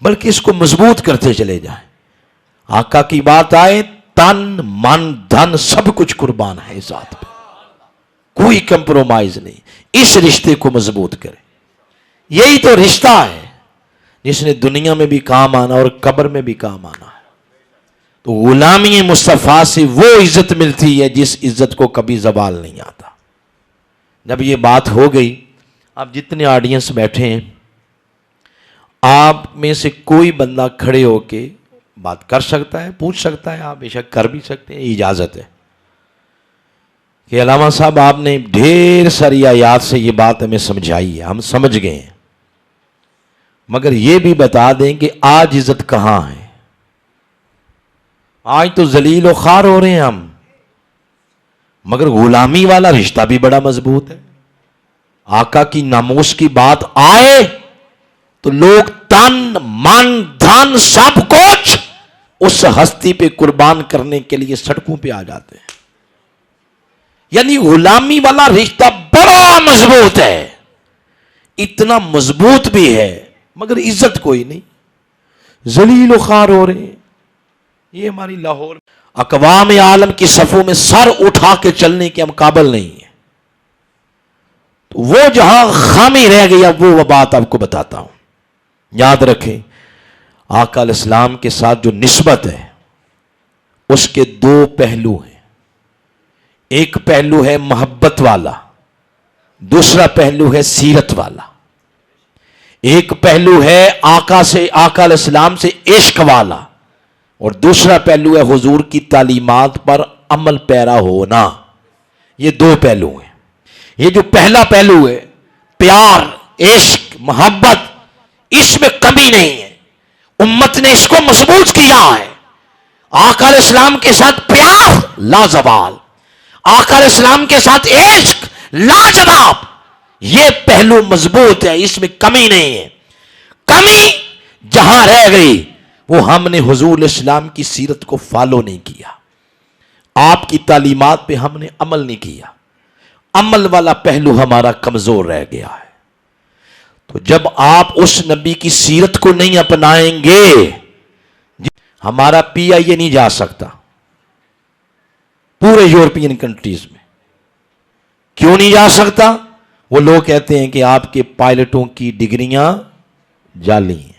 بلکہ اس کو مضبوط کرتے چلے جائیں۔ آقا کی بات آئے، تن من دھن سب کچھ قربان ہے اس ذات پہ، کوئی کمپرومائز نہیں۔ اس رشتے کو مضبوط کریں، یہی تو رشتہ ہے جس نے دنیا میں بھی کام آنا اور قبر میں بھی کام آنا ہے۔ تو غلامی مصطفیٰ سے وہ عزت ملتی ہے جس عزت کو کبھی زوال نہیں آتا۔ جب یہ بات ہو گئی، اب جتنے آڈینس بیٹھے ہیں، آپ میں سے کوئی بندہ کھڑے ہو کے بات کر سکتا ہے، پوچھ سکتا ہے، آپ بے شک کر بھی سکتے ہیں، اجازت ہے کہ علامہ صاحب آپ نے ڈھیر ساری آیات سے یہ بات ہمیں سمجھائی ہے، ہم سمجھ گئے ہیں، مگر یہ بھی بتا دیں کہ آج عزت کہاں ہے؟ آج تو ذلیل و خوار ہو رہے ہیں ہم، مگر غلامی والا رشتہ بھی بڑا مضبوط ہے۔ آقا کی ناموس کی بات آئے تو لوگ تن من دھن سب کچھ اس ہستی پہ قربان کرنے کے لیے سڑکوں پہ آ جاتے ہیں۔ یعنی غلامی والا رشتہ بڑا مضبوط ہے، اتنا مضبوط بھی ہے مگر عزت کوئی نہیں، ذلیل و خوار ہو رہے ہیں۔ یہ ہماری لاہور اقوام عالم کی صفوں میں سر اٹھا کے چلنے کے ہم قابل نہیں ہیں۔ تو وہ جہاں خامی رہ گئی، اب وہ بات آپ کو بتاتا ہوں، یاد رکھیں۔ آقا علیہ السلام کے ساتھ جو نسبت ہے اس کے 2 پہلو ہیں، ایک پہلو ہے محبت والا، دوسرا پہلو ہے سیرت والا۔ ایک پہلو ہے آقا علیہ السلام سے عشق والا، اور دوسرا پہلو ہے حضور کی تعلیمات پر عمل پیرا ہونا۔ یہ 2 پہلو ہیں۔ یہ جو پہلا پہلو ہے پیار عشق محبت اس میں کمی نہیں ہے. امت نے اس کو مضبوط کیا ہے. آقا علیہ السلام کے ساتھ پیار لازوال، آقا علیہ السلام کے ساتھ عشق لاجواب. یہ پہلو مضبوط ہے، اس میں کمی نہیں ہے. کمی جہاں رہ گئی وہ ہم نے حضور علیہ السلام کی سیرت کو فالو نہیں کیا، آپ کی تعلیمات پہ ہم نے عمل نہیں کیا. عمل والا پہلو ہمارا کمزور رہ گیا ہے. تو جب آپ اس نبی کی سیرت کو نہیں اپنائیں گے، ہمارا پی آئی اے نہیں جا سکتا پورے یورپین کنٹریز میں. کیوں نہیں جا سکتا؟ وہ لوگ کہتے ہیں کہ آپ کے پائلٹوں کی ڈگریاں جعلی ہیں.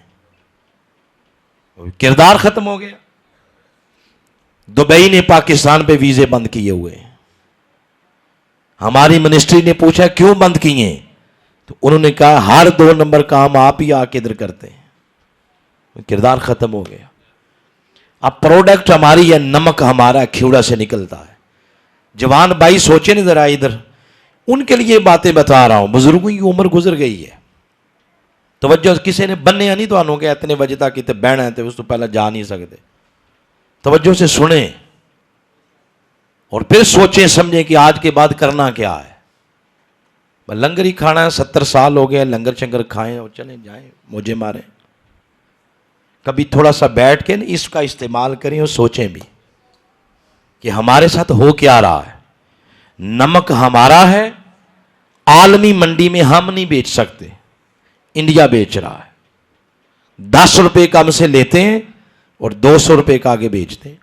کردار ختم ہو گیا. دبئی نے پاکستان پہ ویزے بند کیے ہوئے ہیں. ہماری منسٹری نے پوچھا کیوں بند کیے، تو انہوں نے کہا ہر 2 نمبر کام آپ ہی آ کے ادھر کرتے ہیں. کردار ختم ہو گیا. اب پروڈکٹ ہماری ہے، نمک ہمارا کھیوڑا سے نکلتا ہے. جوان بھائی سوچے نہیں ذرا ادھر، ان کے لیے باتیں بتا رہا ہوں. بزرگوں کی عمر گزر گئی ہے. توجہ کسی نے بننے نہیں تو آنوں کہ اتنے بجے تک اتنے بہنا ہے تو اس تو پہلے جا نہیں سکتے. توجہ سے سنیں اور پھر سوچیں سمجھیں کہ آج کے بعد کرنا کیا ہے. لنگر ہی کھانا ہے، 70 سال ہو گئے، لنگر چنگر کھائیں اور چلیں جائیں موجے ماریں. کبھی تھوڑا سا بیٹھ کے اس کا استعمال کریں اور سوچیں بھی کہ ہمارے ساتھ ہو کیا رہا ہے. نمک ہمارا ہے، عالمی منڈی میں ہم نہیں بیچ سکتے، انڈیا بیچ رہا ہے. 10 روپے کا ہم سے لیتے ہیں اور 200 روپے کا آگے بیچتے ہیں.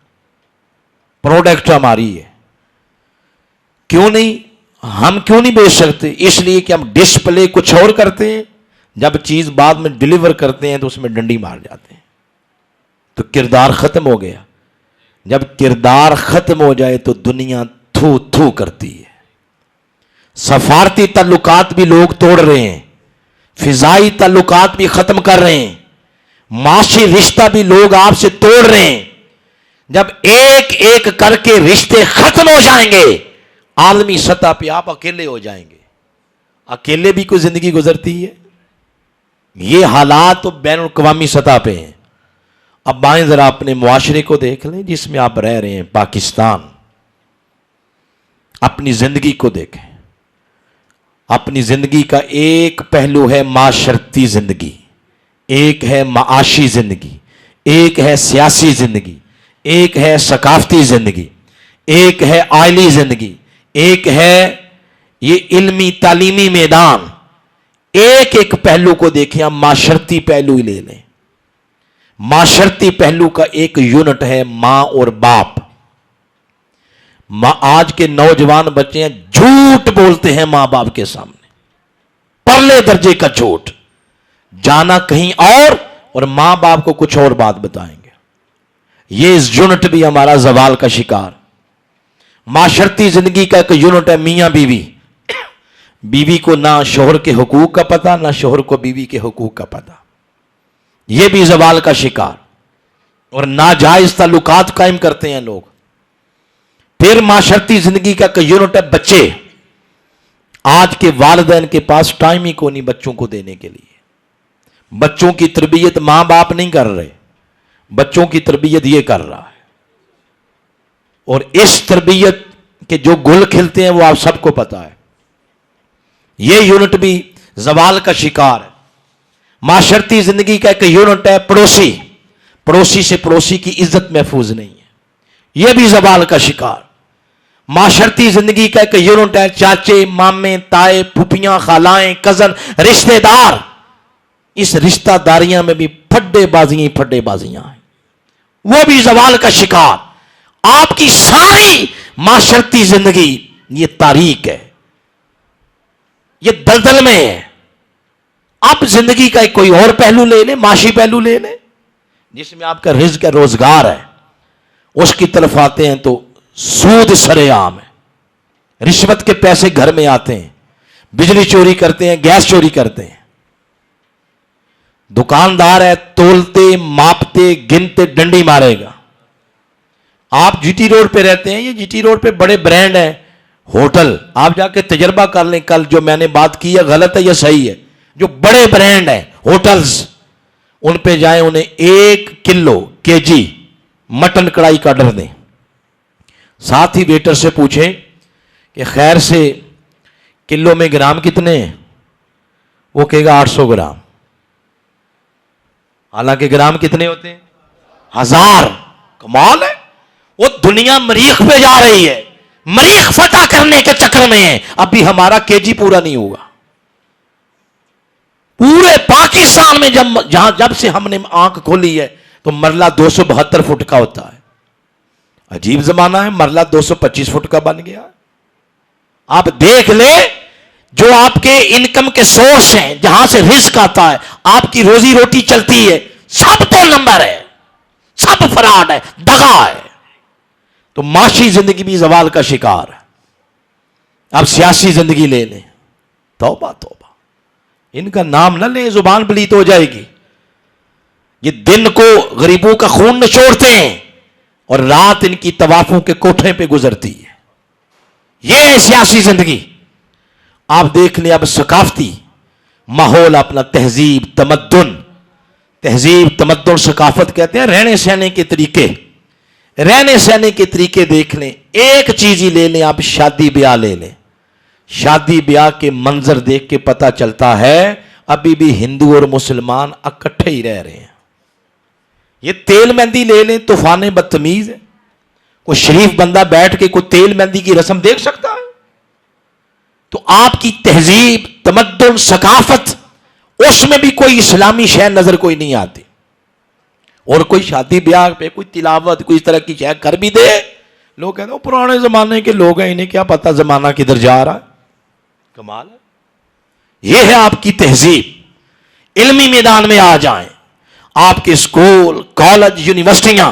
پروڈکٹ ہماری ہے. کیوں نہیں؟ ہم کیوں نہیں بیچ سکتے؟ اس لیے کہ ہم ڈسپلے کچھ اور کرتے ہیں، جب چیز بعد میں ڈیلیور کرتے ہیں تو اس میں ڈنڈی مار جاتے ہیں. تو کردار ختم ہو گیا. جب کردار ختم ہو جائے تو دنیا تھو تھو کرتی ہے. سفارتی تعلقات بھی لوگ توڑ رہے ہیں، فضائی تعلقات بھی ختم کر رہے ہیں، معاشی رشتہ بھی لوگ آپ سے توڑ رہے ہیں. جب ایک ایک کر کے رشتے ختم ہو جائیں گے، عالمی سطح پہ آپ اکیلے ہو جائیں گے. اکیلے بھی کوئی زندگی گزرتی ہے. یہ حالات تو بین الاقوامی سطح پہ ہیں. اب آئیں ذرا اپنے معاشرے کو دیکھ لیں جس میں آپ رہ رہے ہیں، پاکستان. اپنی زندگی کو دیکھیں. اپنی زندگی کا ایک پہلو ہے معاشرتی زندگی، ایک ہے معاشی زندگی، ایک ہے سیاسی زندگی، ایک ہے ثقافتی زندگی، ایک ہے آئلی زندگی، ایک ہے یہ علمی تعلیمی میدان. ایک ایک پہلو کو دیکھیں. ہم معاشرتی پہلو ہی لے لیں. معاشرتی پہلو کا ایک یونٹ ہے ماں اور باپ. آج کے نوجوان بچے ہیں جھوٹ بولتے ہیں ماں باپ کے سامنے، پرلے درجے کا جھوٹ. جانا کہیں اور ماں باپ کو کچھ اور بات بتائیں گے. یہ اس یونٹ بھی ہمارا زوال کا شکار. معاشرتی زندگی کا ایک یونٹ ہے میاں بیوی. بیوی کو نہ شوہر کے حقوق کا پتہ، نہ شوہر کو بیوی کے حقوق کا پتہ. یہ بھی زوال کا شکار. اور ناجائز تعلقات قائم کرتے ہیں لوگ. پھر معاشرتی زندگی کا ایک یونٹ ہے بچے. آج کے والدین کے پاس ٹائم ہی کو نہیں بچوں کو دینے کے لیے. بچوں کی تربیت ماں باپ نہیں کر رہے، بچوں کی تربیت یہ کر رہا ہے. اور اس تربیت کے جو گل کھلتے ہیں وہ آپ سب کو پتا ہے. یہ یونٹ بھی زوال کا شکار ہے. معاشرتی زندگی کا ایک یونٹ ہے پڑوسی. پڑوسی سے پڑوسی کی عزت محفوظ نہیں ہے، یہ بھی زوال کا شکار. معاشرتی زندگی کا ایک یونٹ ہے چاچے مامے تائے پھوپھیاں خالائیں کزن رشتہ دار. اس رشتہ داریاں میں بھی پھڈے بازیاں ہیں، وہ بھی زوال کا شکار. آپ کی ساری معاشرتی زندگی یہ تاریک ہے، یہ دلدل میں ہے. آپ زندگی کا ایک کوئی اور پہلو لے لیں، معاشی پہلو لے لیں جس میں آپ کا رزق ہے، روزگار ہے. اس کی طرف آتے ہیں تو سود سرے عام ہے. رشوت کے پیسے گھر میں آتے ہیں، بجلی چوری کرتے ہیں، گیس چوری کرتے ہیں. دکاندار ہے تولتے ماپتے گنتے ڈنڈی مارے گا. آپ جی ٹی روڈ پہ رہتے ہیں، یہ جی ٹی روڈ پہ بڑے برانڈ ہیں ہوٹل، آپ جا کے تجربہ کر لیں. کل جو میں نے بات کی ہے غلط ہے یا صحیح ہے؟ جو بڑے برانڈ ہیں ہوٹلز، ان پہ جائیں، انہیں 1 کلو kg مٹن کڑھائی کا آرڈر دیں، ساتھ ہی ویٹر سے پوچھیں کہ خیر سے کلو میں گرام کتنے ہیں؟ وہ کہے گا 800 گرام، حالانکہ گرام کتنے ہوتے ہیں؟ 1000۔ کمال ہے، وہ دنیا مریخ پہ جا رہی ہے، مریخ فتح کرنے کے چکر میں ہے، ابھی ہمارا kg پورا نہیں ہوگا۔ پورے پاکستان میں جب سے ہم نے آنکھ کھولی ہے تو مرلہ 272 فٹ کا ہوتا ہے۔ عجیب زمانہ ہے، مرلہ 225 فٹ کا بن گیا۔ آپ دیکھ لیں، جو آپ کے انکم کے سورس ہیں، جہاں سے رزق آتا ہے، آپ کی روزی روٹی چلتی ہے، سب تو نمبر ہے، سب فراڈ ہے، دغا ہے۔ تو معاشی زندگی بھی زوال کا شکار ہے۔ آپ سیاسی زندگی لے لیں، توبہ توبہ، ان کا نام نہ لیں، زبان پلیت ہو جائے گی۔ یہ دن کو غریبوں کا خون نچوڑتے ہیں اور رات ان کی طوافوں کے کوٹھے پہ گزرتی ہے۔ یہ ہے سیاسی زندگی۔ آپ دیکھ لیں اب ثقافتی ماحول اپنا، تہذیب تمدن ثقافت کہتے ہیں، رہنے سہنے کے طریقے، رہنے سہنے کے طریقے دیکھ لیں۔ ایک چیز ہی لے لیں آپ، شادی بیاہ لے لیں، شادی بیاہ کے منظر دیکھ کے پتہ چلتا ہے ابھی بھی ہندو اور مسلمان اکٹھے ہی رہ رہے ہیں۔ یہ تیل مہندی لے لیں، طوفان بدتمیز ہے۔ کوئی شریف بندہ بیٹھ کے کوئی تیل مہندی کی رسم دیکھ سکتا ہے؟ تو آپ کی تہذیب، تمدن، ثقافت، اس میں بھی کوئی اسلامی شے نظر کوئی نہیں آتی۔ اور کوئی شادی بیاہ پہ کوئی تلاوت، کوئی اس طرح کی شے کر بھی دے، لوگ کہتے ہیں وہ پرانے زمانے کے لوگ ہیں، انہیں کیا پتا زمانہ کدھر جا رہا ہے۔ کمال ہے۔ یہ ہے آپ کی تہذیب۔ علمی میدان میں آ جائیں، آپ کے اسکول، کالج، یونیورسٹیاں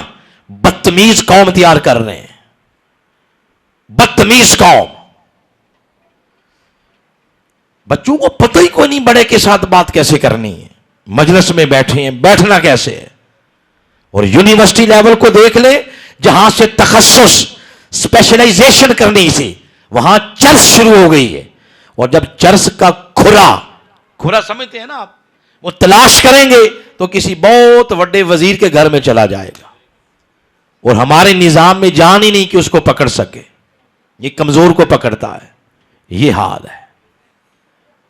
بدتمیز قوم تیار کر رہے ہیں، بدتمیز قوم۔ بچوں کو پتہ ہی کوئی نہیں بڑے کے ساتھ بات کیسے کرنی ہے، مجلس میں بیٹھے ہیں، بیٹھنا کیسے ہے۔ اور یونیورسٹی لیول کو دیکھ لیں، جہاں سے تخصص، اسپیشلائزیشن کرنی تھی، وہاں چرس شروع ہو گئی ہے۔ اور جب چرس کا کھرا سمجھتے ہیں نا آپ، وہ تلاش کریں گے تو کسی بہت بڑے وزیر کے گھر میں چلا جائے گا، اور ہمارے نظام میں جان ہی نہیں کہ اس کو پکڑ سکے، یہ کمزور کو پکڑتا ہے۔ یہ حال ہے۔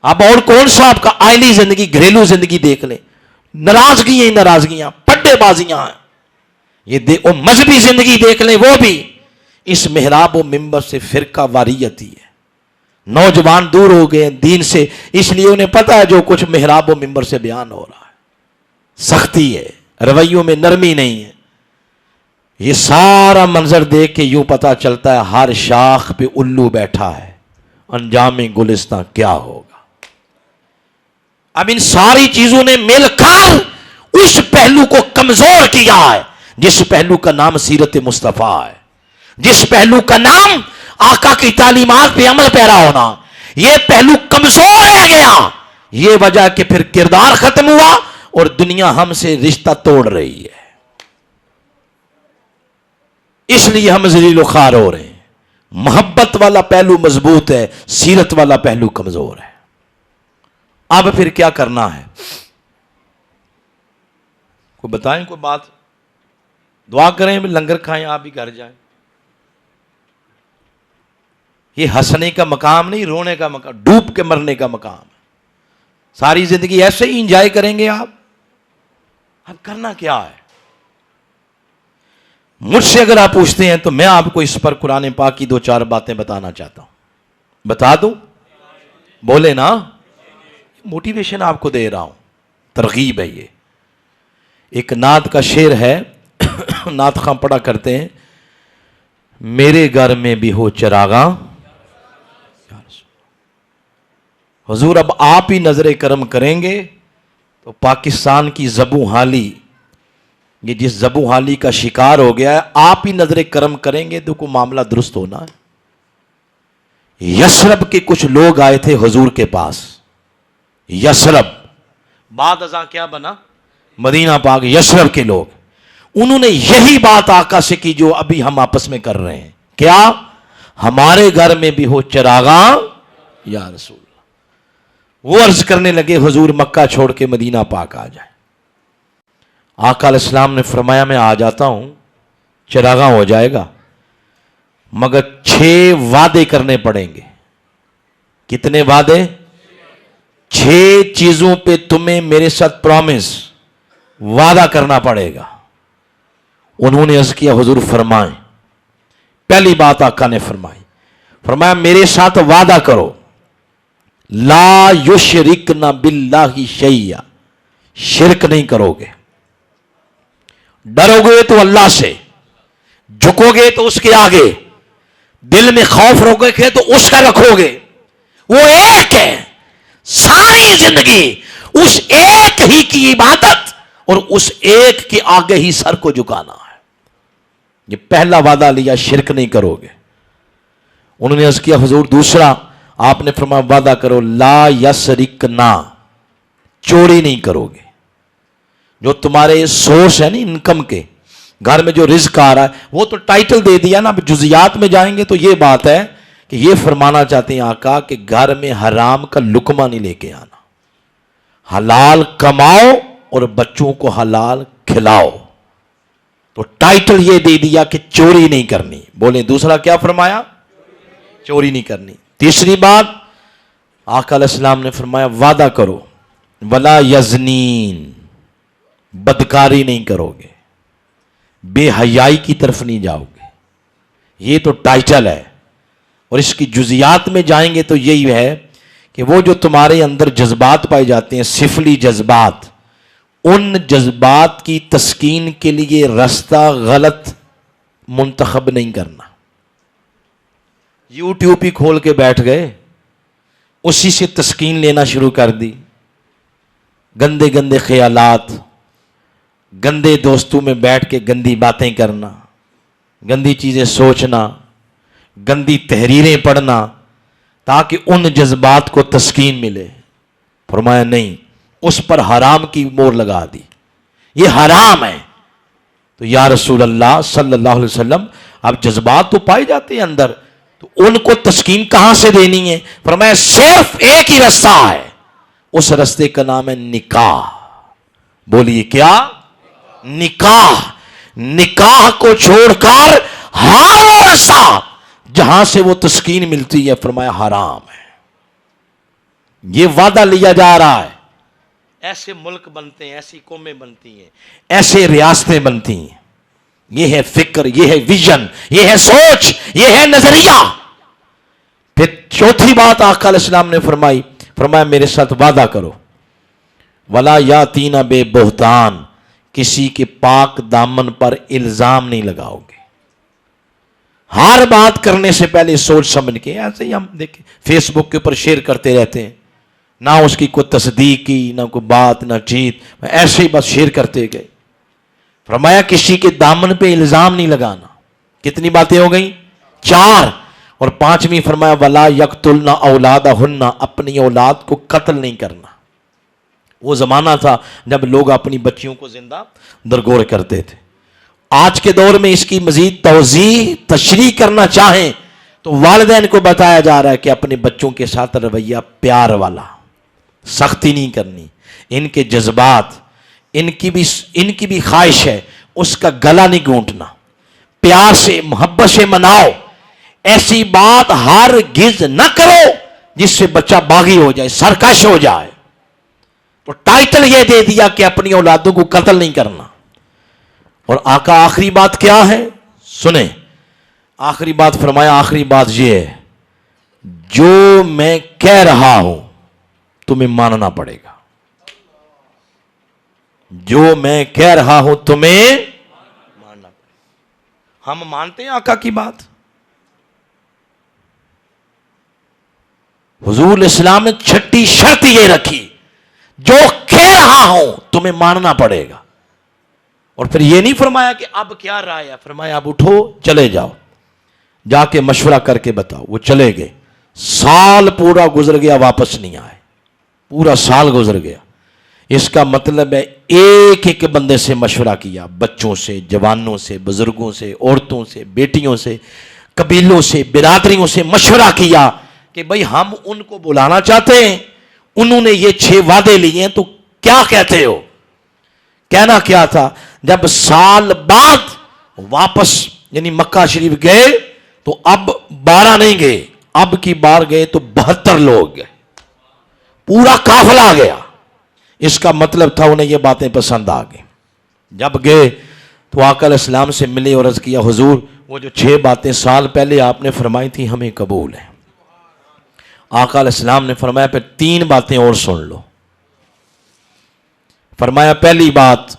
اب اور کون سا آپ کا آئلی زندگی، گھریلو زندگی دیکھ لیں، ناراضگیاں، پڈے بازیاں ہیں۔ یہ مذہبی زندگی دیکھ لیں، وہ بھی اس محراب و منبر سے فرقہ واریت ہی ہے۔ نوجوان دور ہو گئے دین سے، اس لیے انہیں پتا ہے جو کچھ محراب و منبر سے بیان ہو رہا ہے، سختی ہے، رویوں میں نرمی نہیں ہے۔ یہ سارا منظر دیکھ کے یوں پتا چلتا ہے ہر شاخ پہ الو بیٹھا ہے، انجام گلستان کیا ہوگا۔ اب ان ساری چیزوں نے مل کر اس پہلو کو کمزور کیا ہے، جس پہلو کا نام سیرت مصطفیٰ ہے، جس پہلو کا نام آقا کی تعلیمات پہ عمل پیرا ہونا۔ یہ پہلو کمزور رہ گیا، یہ وجہ کہ پھر کردار ختم ہوا اور دنیا ہم سے رشتہ توڑ رہی ہے۔ اس لیے ہم ذلیل و خوار ہو رہے ہیں۔ محبت والا پہلو مضبوط ہے، سیرت والا پہلو کمزور ہے۔ اب پھر کیا کرنا ہے؟ کوئی بتائیں کوئی بات؟ دعا کریں، لنگر کھائیں، آپ بھی گھر جائیں۔ یہ ہنسنے کا مقام نہیں، رونے کا مقام، ڈوب کے مرنے کا مقام ہے۔ ساری زندگی ایسے ہی انجوائے کریں گے آپ؟ اب کرنا کیا ہے؟ مجھ سے اگر آپ پوچھتے ہیں تو میں آپ کو اس پر قرآن پاک کی 2-4 باتیں بتانا چاہتا ہوں۔ بتا دوں؟ بولے نا، موٹیویشن آپ کو دے رہا ہوں، ترغیب ہے یہ۔ ایک نعت کا شعر ہے، نعت خواں پڑھا کرتے ہیں، میرے گھر میں بھی ہو چراغاں۔ حضور اب آپ ہی نظر کرم کریں گے تو پاکستان کی زبوں حالی، یہ جس زبوں حالی کا شکار ہو گیا ہے، آپ ہی نظر کرم کریں گے تو کوئی معاملہ درست ہونا ہے۔ یثرب کے کچھ لوگ آئے تھے حضور کے پاس، یثرب بعد ازاں کیا بنا؟ مدینہ پاک۔ یثرب کے لوگ، انہوں نے یہی بات آقا سے کی جو ابھی ہم آپس میں کر رہے ہیں۔ کیا؟ ہمارے گھر میں بھی ہو چراغاں یا رسول اللہ۔ وہ عرض کرنے لگے حضور مکہ چھوڑ کے مدینہ پاک آ جائے. آقا علیہ السلام نے فرمایا میں آ جاتا ہوں، چراغاں ہو جائے گا، مگر 6 وعدے کرنے پڑیں گے. کتنے وعدے؟ 6 چیزوں پہ تمہیں میرے ساتھ پرومس، وعدہ کرنا پڑے گا. انہوں نے عرض کیا حضور فرمائیں. پہلی بات آقا نے فرمایا میرے ساتھ وعدہ کرو، لا یشرکن باللہ شیئا، شرک نہیں کرو گے. ڈرو گے تو اللہ سے، جھکو گے تو اس کے آگے، دل میں خوف رکھو گے تو اس کا رکھو گے. وہ ایک ہے، ساری زندگی اس ایک ہی کی عبادت اور اس ایک کے آگے ہی سر کو جھکانا ہے. یہ پہلا وعدہ لیا، شرک نہیں کرو گے. انہوں نے عرض کیا حضور دوسرا؟ آپ نے فرمایا وعدہ کرو لا یسرکنا، چوری نہیں کرو گے. جو تمہارے سورس ہے نا انکم کے، گھر میں جو رزق آ رہا ہے، وہ تو ٹائٹل دے دیا نا. جزیات میں جائیں گے تو یہ بات ہے کہ یہ فرمانا چاہتے ہیں آقا کہ گھر میں حرام کا لقمہ نہیں لے کے آنا، حلال کماؤ اور بچوں کو حلال کھلاؤ. تو ٹائٹل یہ دے دیا کہ چوری نہیں کرنی. بولیں دوسرا کیا فرمایا؟ چوری نہیں کرنی. تیسری بات آقا علیہ السلام نے فرمایا وعدہ کرو ولا یزنین، بدکاری نہیں کرو گے، بے حیائی کی طرف نہیں جاؤ گے. یہ تو ٹائٹل ہے، اور اس کی جزیات میں جائیں گے تو یہی ہے کہ وہ جو تمہارے اندر جذبات پائے جاتے ہیں، سفلی جذبات، ان جذبات کی تسکین کے لیے راستہ غلط منتخب نہیں کرنا. یوٹیوب ہی کھول کے بیٹھ گئے، اسی سے تسکین لینا شروع کر دی. گندے گندے خیالات، گندے دوستوں میں بیٹھ کے گندی باتیں کرنا، گندی چیزیں سوچنا، گندی تحریریں پڑھنا تاکہ ان جذبات کو تسکین ملے. فرمایا نہیں، اس پر حرام کی مور لگا دی، یہ حرام ہے. تو یا رسول اللہ صلی اللہ علیہ وسلم اب جذبات تو پائے جاتے ہیں اندر، تو ان کو تسکین کہاں سے دینی ہے؟ فرمایا صرف ایک ہی راستہ ہے، اس راستے کا نام ہے نکاح. بولیے کیا؟ نکاح. نکاح کو چھوڑ کر ہر راستہ جہاں سے وہ تسکین ملتی ہے فرمایا حرام ہے. یہ وعدہ لیا جا رہا ہے. ایسے ملک بنتے ہیں، ایسی قومیں بنتی ہیں، ایسے ریاستیں بنتی ہیں. یہ ہے فکر، یہ ہے ویژن، یہ ہے سوچ، یہ ہے نظریہ. پھر چوتھی بات آقا علیہ السلام نے فرمایا میرے ساتھ وعدہ کرو ولا یاتین بے بہتان، کسی کے پاک دامن پر الزام نہیں لگاؤ گے. ہر بات کرنے سے پہلے سوچ سمجھ کے. ایسے ہی ہم دیکھیں فیس بک کے اوپر شیئر کرتے رہتے ہیں، نہ اس کی کوئی تصدیق کی، نہ کوئی بات، نہ چیز، ایسے ہی بس شیئر کرتے گئے. فرمایا کسی کے دامن پہ الزام نہیں لگانا. کتنی باتیں ہو گئیں؟ 4. اور 5ویں فرمایا ولا یقتلن اولادہن، اپنی اولاد کو قتل نہیں کرنا. وہ زمانہ تھا جب لوگ اپنی بچیوں کو زندہ درگور کرتے تھے. آج کے دور میں اس کی مزید توضیح تشریح کرنا چاہیں تو والدین کو بتایا جا رہا ہے کہ اپنے بچوں کے ساتھ رویہ پیار والا، سختی نہیں کرنی. ان کے جذبات، ان کی بھی خواہش ہے، اس کا گلا نہیں گھونٹنا، پیار سے محبت سے مناؤ. ایسی بات ہرگز نہ کرو جس سے بچہ باغی ہو جائے، سرکش ہو جائے. تو ٹائٹل یہ دے دیا کہ اپنی اولادوں کو قتل نہیں کرنا. اور آقا آخری بات کیا ہے سنیں، آخری بات فرمایا، آخری بات یہ ہے جو میں کہہ رہا ہوں تمہیں ماننا پڑے گا. جو میں کہہ رہا ہوں تمہیں ماننا پڑے گا. ہم مانتے ہیں آقا کی بات. حضور اسلام نے چھٹی شرط یہ رکھی، جو کہہ رہا ہوں تمہیں ماننا پڑے گا. اور پھر یہ نہیں فرمایا کہ اب کیا رائے ہے، فرمایا اب اٹھو چلے جاؤ، جا کے مشورہ کر کے بتاؤ. وہ چلے گئے. سال پورا گزر گیا، واپس نہیں آئے. پورا سال گزر گیا. اس کا مطلب ہے ایک ایک بندے سے مشورہ کیا، بچوں سے، جوانوں سے، بزرگوں سے، عورتوں سے، بیٹیوں سے، قبیلوں سے، برادریوں سے مشورہ کیا کہ بھئی ہم ان کو بلانا چاہتے ہیں، انہوں نے یہ 6 وعدے لیے ہیں، تو کیا کہتے ہو؟ کہنا کیا تھا؟ جب سال بعد واپس یعنی مکہ شریف گئے تو اب 12 نہیں گئے، اب کی بار گئے تو 72 لوگ گئے، پورا قافلہ گیا۔ اس کا مطلب تھا انہیں یہ باتیں پسند آ گئی۔ جب گئے تو آقا علیہ السلام سے ملے اور عرض کیا حضور وہ جو 6 باتیں سال پہلے آپ نے فرمائی تھی ہمیں قبول ہیں۔ آقا علیہ السلام نے فرمایا پھر 3 باتیں اور سن لو۔ فرمایا پہلی بات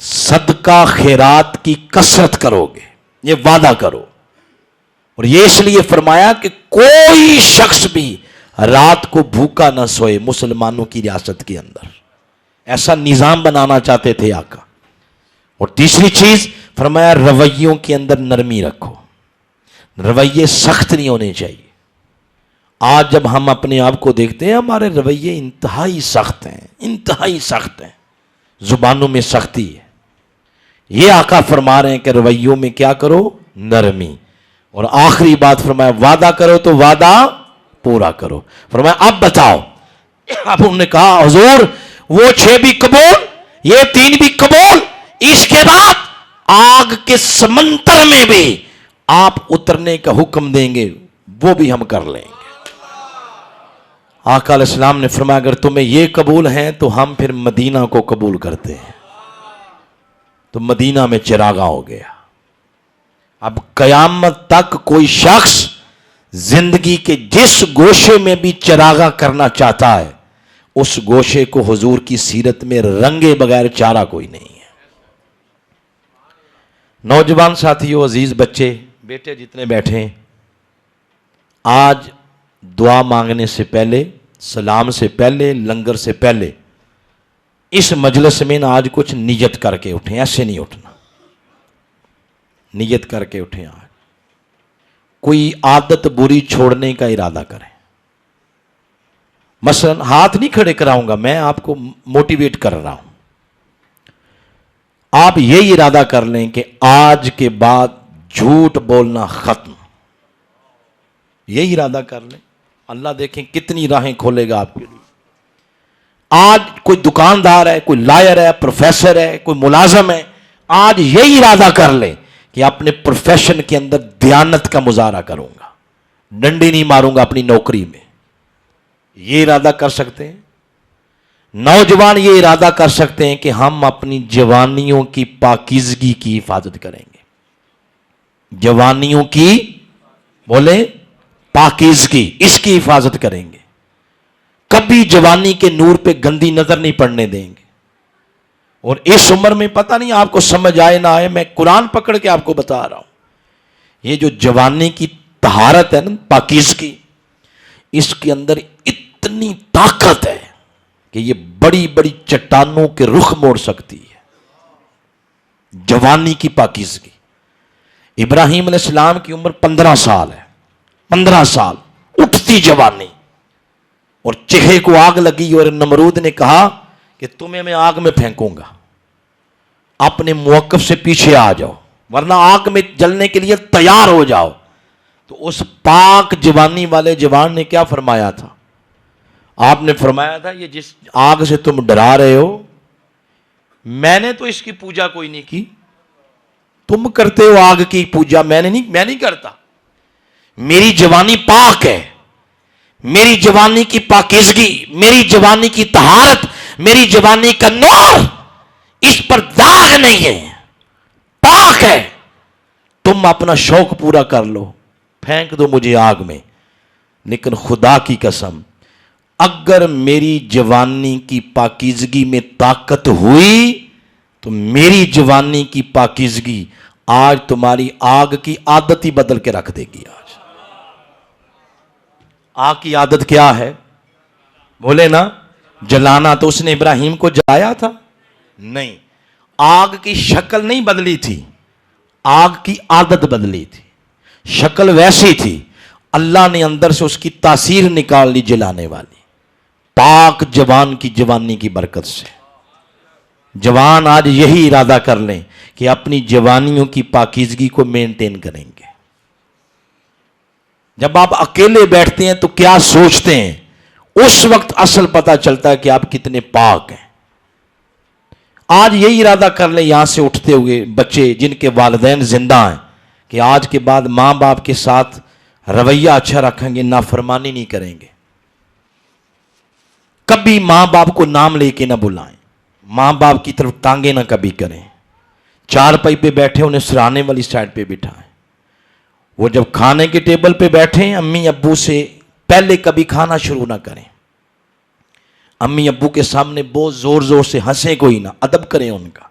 صدقہ خیرات کی کثرت کرو گے، یہ وعدہ کرو، اور یہ اس لیے فرمایا کہ کوئی شخص بھی رات کو بھوکا نہ سوئے مسلمانوں کی ریاست کے اندر، ایسا نظام بنانا چاہتے تھے آقا۔ اور تیسری چیز فرمایا رویوں کے اندر نرمی رکھو، رویے سخت نہیں ہونے چاہیے۔ آج جب ہم اپنے آپ کو دیکھتے ہیں ہمارے رویے انتہائی سخت ہیں، انتہائی سخت ہیں، زبانوں میں سختی ہے۔ یہ آقا فرما رہے ہیں کہ رویوں میں کیا کرو؟ نرمی۔ اور آخری بات فرمایا وعدہ کرو تو وعدہ پورا کرو۔ فرمایا اب بتاؤ، اب انہوں نے کہا حضور وہ 6 بھی قبول، یہ 3 بھی قبول، اس کے بعد آگ کے سمندر میں بھی آپ اترنے کا حکم دیں گے وہ بھی ہم کر لیں گے۔ آقا علیہ السلام نے فرمایا اگر تمہیں یہ قبول ہیں تو ہم پھر مدینہ کو قبول کرتے ہیں۔ تو مدینہ میں چراغاں ہو گیا۔ اب قیامت تک کوئی شخص زندگی کے جس گوشے میں بھی چراغاں کرنا چاہتا ہے اس گوشے کو حضور کی سیرت میں رنگے بغیر چارہ کوئی نہیں ہے۔ نوجوان ساتھیوں، عزیز بچے، بیٹے جتنے بیٹھے ہیں، آج دعا مانگنے سے پہلے، سلام سے پہلے، لنگر سے پہلے اس مجلس میں آج کچھ نیت کر کے اٹھیں، ایسے نہیں اٹھنا، نیت کر کے اٹھیں۔ آج کوئی عادت بری چھوڑنے کا ارادہ کریں۔ مثلا ہاتھ نہیں کھڑے کراؤں گا، میں آپ کو موٹیویٹ کر رہا ہوں۔ آپ یہ ارادہ کر لیں کہ آج کے بعد جھوٹ بولنا ختم، یہ ارادہ کر لیں۔ اللہ دیکھیں کتنی راہیں کھولے گا آپ کے لیے۔ آج کوئی دکاندار ہے، کوئی لائر ہے، پروفیسر ہے، کوئی ملازم ہے، آج یہ ارادہ کر لیں کہ اپنے پروفیشن کے اندر دیانت کا مظاہرہ کروں گا، ڈنڈی نہیں ماروں گا اپنی نوکری میں، یہ ارادہ کر سکتے ہیں۔ نوجوان یہ ارادہ کر سکتے ہیں کہ ہم اپنی جوانیوں کی پاکیزگی کی حفاظت کریں گے، جوانیوں کی بولیں پاکیزگی، اس کی حفاظت کریں گے، کبھی جوانی کے نور پہ گندی نظر نہیں پڑنے دیں گے۔ اور اس عمر میں پتہ نہیں آپ کو سمجھ آئے نہ آئے، میں قرآن پکڑ کے آپ کو بتا رہا ہوں، یہ جو جوانی کی طہارت ہے نا، پاکیزگی، اس کے اندر اتنی طاقت ہے کہ یہ بڑی بڑی چٹانوں کے رخ موڑ سکتی ہے۔ جوانی کی پاکیزگی۔ ابراہیم علیہ السلام کی عمر 15 سال ہے، 15 سال، اٹھتی جوانی، اور چہرے کو آگ لگی اور نمرود نے کہا کہ تمہیں میں آگ میں پھینکوں گا، اپنے موقف سے پیچھے آ جاؤ ورنہ آگ میں جلنے کے لیے تیار ہو جاؤ۔ تو اس پاک جوانی والے جوان نے کیا فرمایا تھا؟ آپ نے فرمایا تھا یہ جس آگ سے تم ڈرا رہے ہو میں نے تو اس کی پوجا کوئی نہیں کی، تم کرتے ہو آگ کی پوجا، میں نہیں کرتا، میری جوانی پاک ہے، میری جوانی کی پاکیزگی، میری جوانی کی طہارت، میری جوانی کا نور، اس پر داغ نہیں ہے، پاک ہے، تم اپنا شوق پورا کر لو، پھینک دو مجھے آگ میں۔ لیکن خدا کی قسم اگر میری جوانی کی پاکیزگی میں طاقت ہوئی تو میری جوانی کی پاکیزگی آج تمہاری آگ کی عادت ہی بدل کے رکھ دے گی۔ آج آگ کی عادت کیا ہے؟ بولے نا، جلانا۔ تو اس نے ابراہیم کو جلایا تھا؟ نہیں، آگ کی شکل نہیں بدلی تھی، آگ کی عادت بدلی تھی، شکل ویسی تھی، اللہ نے اندر سے اس کی تاثیر نکال لی جلانے والی، پاک جوان کی جوانی کی برکت سے۔ جوان آج یہی ارادہ کر لیں کہ اپنی جوانیوں کی پاکیزگی کو مینٹین کریں گے۔ جب آپ اکیلے بیٹھتے ہیں تو کیا سوچتے ہیں؟ اس وقت اصل پتہ چلتا ہے کہ آپ کتنے پاک ہیں۔ آج یہی ارادہ کر لیں یہاں سے اٹھتے ہوئے بچے جن کے والدین زندہ ہیں کہ آج کے بعد ماں باپ کے ساتھ رویہ اچھا رکھیں گے، نافرمانی نہیں کریں گے، کبھی ماں باپ کو نام لے کے نہ بلائیں، ماں باپ کی طرف ٹانگیں نہ کبھی کریں، چارپائی پہ بیٹھے انہیں سرانے والی سائڈ پہ بٹھائیں، وہ جب کھانے کے ٹیبل پہ بیٹھیں امی ابو سے پہلے کبھی کھانا شروع نہ کریں، امی ابو کے سامنے بہت زور زور سے ہنسیں کوئی نہ، ادب کریں ان کا۔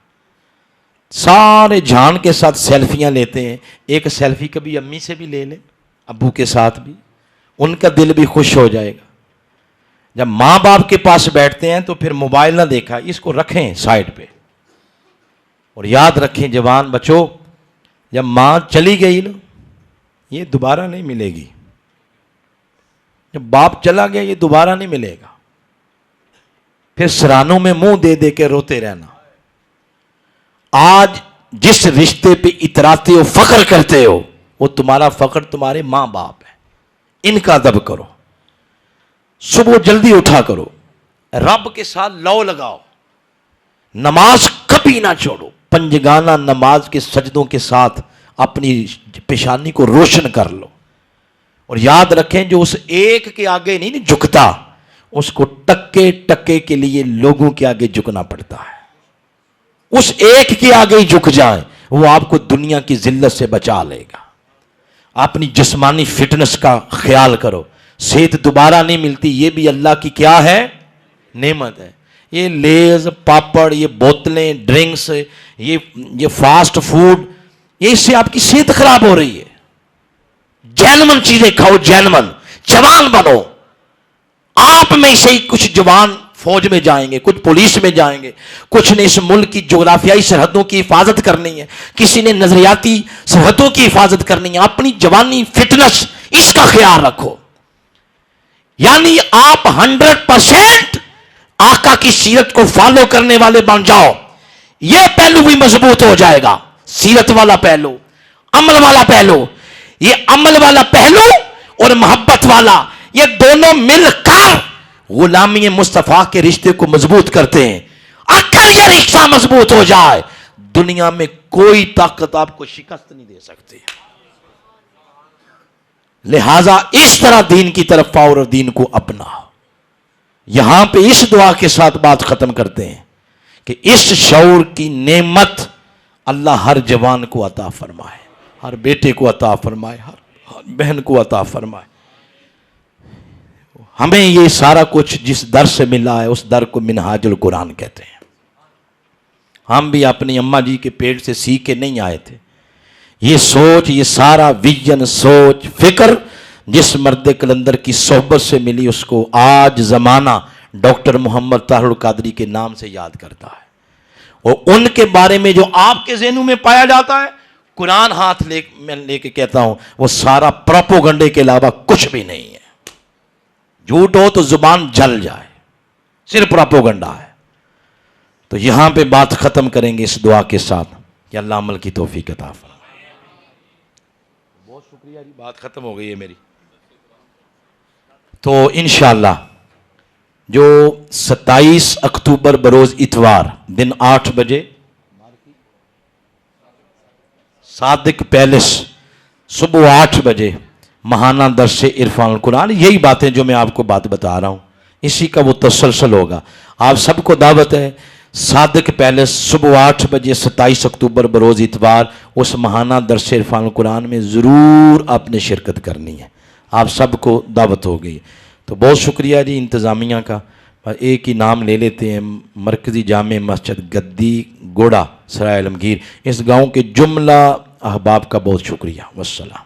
سارے جھان کے ساتھ سیلفیاں لیتے ہیں، ایک سیلفی کبھی امی سے بھی لے لیں، ابو کے ساتھ بھی، ان کا دل بھی خوش ہو جائے گا۔ جب ماں باپ کے پاس بیٹھتے ہیں تو پھر موبائل نہ دیکھا، اس کو رکھیں سائڈ پہ، اور یاد رکھیں جوان بچوں، جب ماں چلی گئی نا یہ دوبارہ نہیں ملے گی، جب باپ چلا گیا یہ دوبارہ نہیں ملے گا، پھر سرانوں میں منہ دے دے کے روتے رہنا۔ آج جس رشتے پہ اتراتے ہو، فخر کرتے ہو، وہ تمہارا فخر تمہارے ماں باپ ہے، ان کا ادب کرو، صبح جلدی اٹھا کرو، رب کے ساتھ لو لگاؤ، نماز کبھی نہ چھوڑو، پنجگانہ نماز کے سجدوں کے ساتھ اپنی پیشانی کو روشن کر لو، اور یاد رکھیں جو اس ایک کے آگے نہیں جھکتا، اس کو ٹکے ٹکے کے لیے لوگوں کے آگے جھکنا پڑتا ہے۔ اس ایک کے آگے ہی جھک جائیں، وہ آپ کو دنیا کی ذلت سے بچا لے گا۔ اپنی جسمانی فٹنس کا خیال کرو، صحت دوبارہ نہیں ملتی، یہ بھی اللہ کی کیا ہے؟ نعمت ہے۔ یہ لیز، پاپڑ، یہ بوتلیں، ڈرنکس، یہ فاسٹ فوڈ، یہ اس سے آپ کی صحت خراب ہو رہی ہے۔ جینمن چیزیں کھاؤ، جینمن، جوان بنو۔ آپ میں سے ہی کچھ جوان فوج میں جائیں گے، کچھ پولیس میں جائیں گے، کچھ نے اس ملک کی جغرافیائی سرحدوں کی حفاظت کرنی ہے، کسی نے نظریاتی سرحدوں کی حفاظت کرنی ہے۔ اپنی جوانی فٹنس اس کا خیال رکھو، یعنی آپ 100% آقا کی سیرت کو فالو کرنے والے بن جاؤ، یہ پہلو بھی مضبوط ہو جائے گا۔ سیرت والا پہلو، عمل والا پہلو، یہ عمل والا پہلو اور محبت والا، یہ دونوں مل کر غلامی مصطفیٰ کے رشتے کو مضبوط کرتے ہیں۔ اگر یہ رشتہ مضبوط ہو جائے، دنیا میں کوئی طاقت آپ کو شکست نہیں دے سکتی۔ لہذا اس طرح دین کی طرف آؤ اور دین کو اپناؤ۔ یہاں پہ اس دعا کے ساتھ بات ختم کرتے ہیں کہ اس شعور کی نعمت اللہ ہر جوان کو عطا فرمائے، ہر بیٹے کو عطا فرمائے، ہر بہن کو عطا فرمائے۔ ہمیں یہ سارا کچھ جس در سے ملا ہے اس در کو منہاج القرآن کہتے ہیں۔ ہم بھی اپنی اماں جی کے پیٹ سے سیکھ کے نہیں آئے تھے۔ یہ سوچ، یہ سارا ویژن، سوچ، فکر جس مرد کلندر کی صحبت سے ملی، اس کو آج زمانہ ڈاکٹر محمد طاہر القادری کے نام سے یاد کرتا ہے، اور ان کے بارے میں جو آپ کے ذہنوں میں پایا جاتا ہے، قرآن ہاتھ میں لے کے کہتا ہوں، وہ سارا پروپوگنڈے کے علاوہ کچھ بھی نہیں ہے۔ جھوٹ ہو تو زبان جل جائے، صرف پروپوگنڈا ہے۔ تو یہاں پہ بات ختم کریں گے اس دعا کے ساتھ کہ اللہ عمل کی توفیق عطا فرمائے۔ بہت شکریہ جی، بات ختم ہو گئی ہے میری۔ تو انشاءاللہ جو 27 اکتوبر بروز اتوار دن 8 بجے صادق پیلس، صبح 8 بجے ماہانہ درس عرفان القرآن، یہی باتیں جو میں آپ کو بتا رہا ہوں اسی کا وہ تسلسل ہوگا۔ آپ سب کو دعوت ہے، صادق پیلس صبح 8 بجے 27 اکتوبر بروز اتوار، اس ماہانہ درس عرفان القرآن میں ضرور آپ نے شرکت کرنی ہے۔ آپ سب کو دعوت ہو گئی۔ تو بہت شکریہ جی انتظامیہ کا۔ ایک ہی نام لے لیتے ہیں، مرکزی جامع مسجد گدی گوڑا سرائے عالمگیر، اس گاؤں کے جملہ احباب کا بہت شکریہ۔ والسلام۔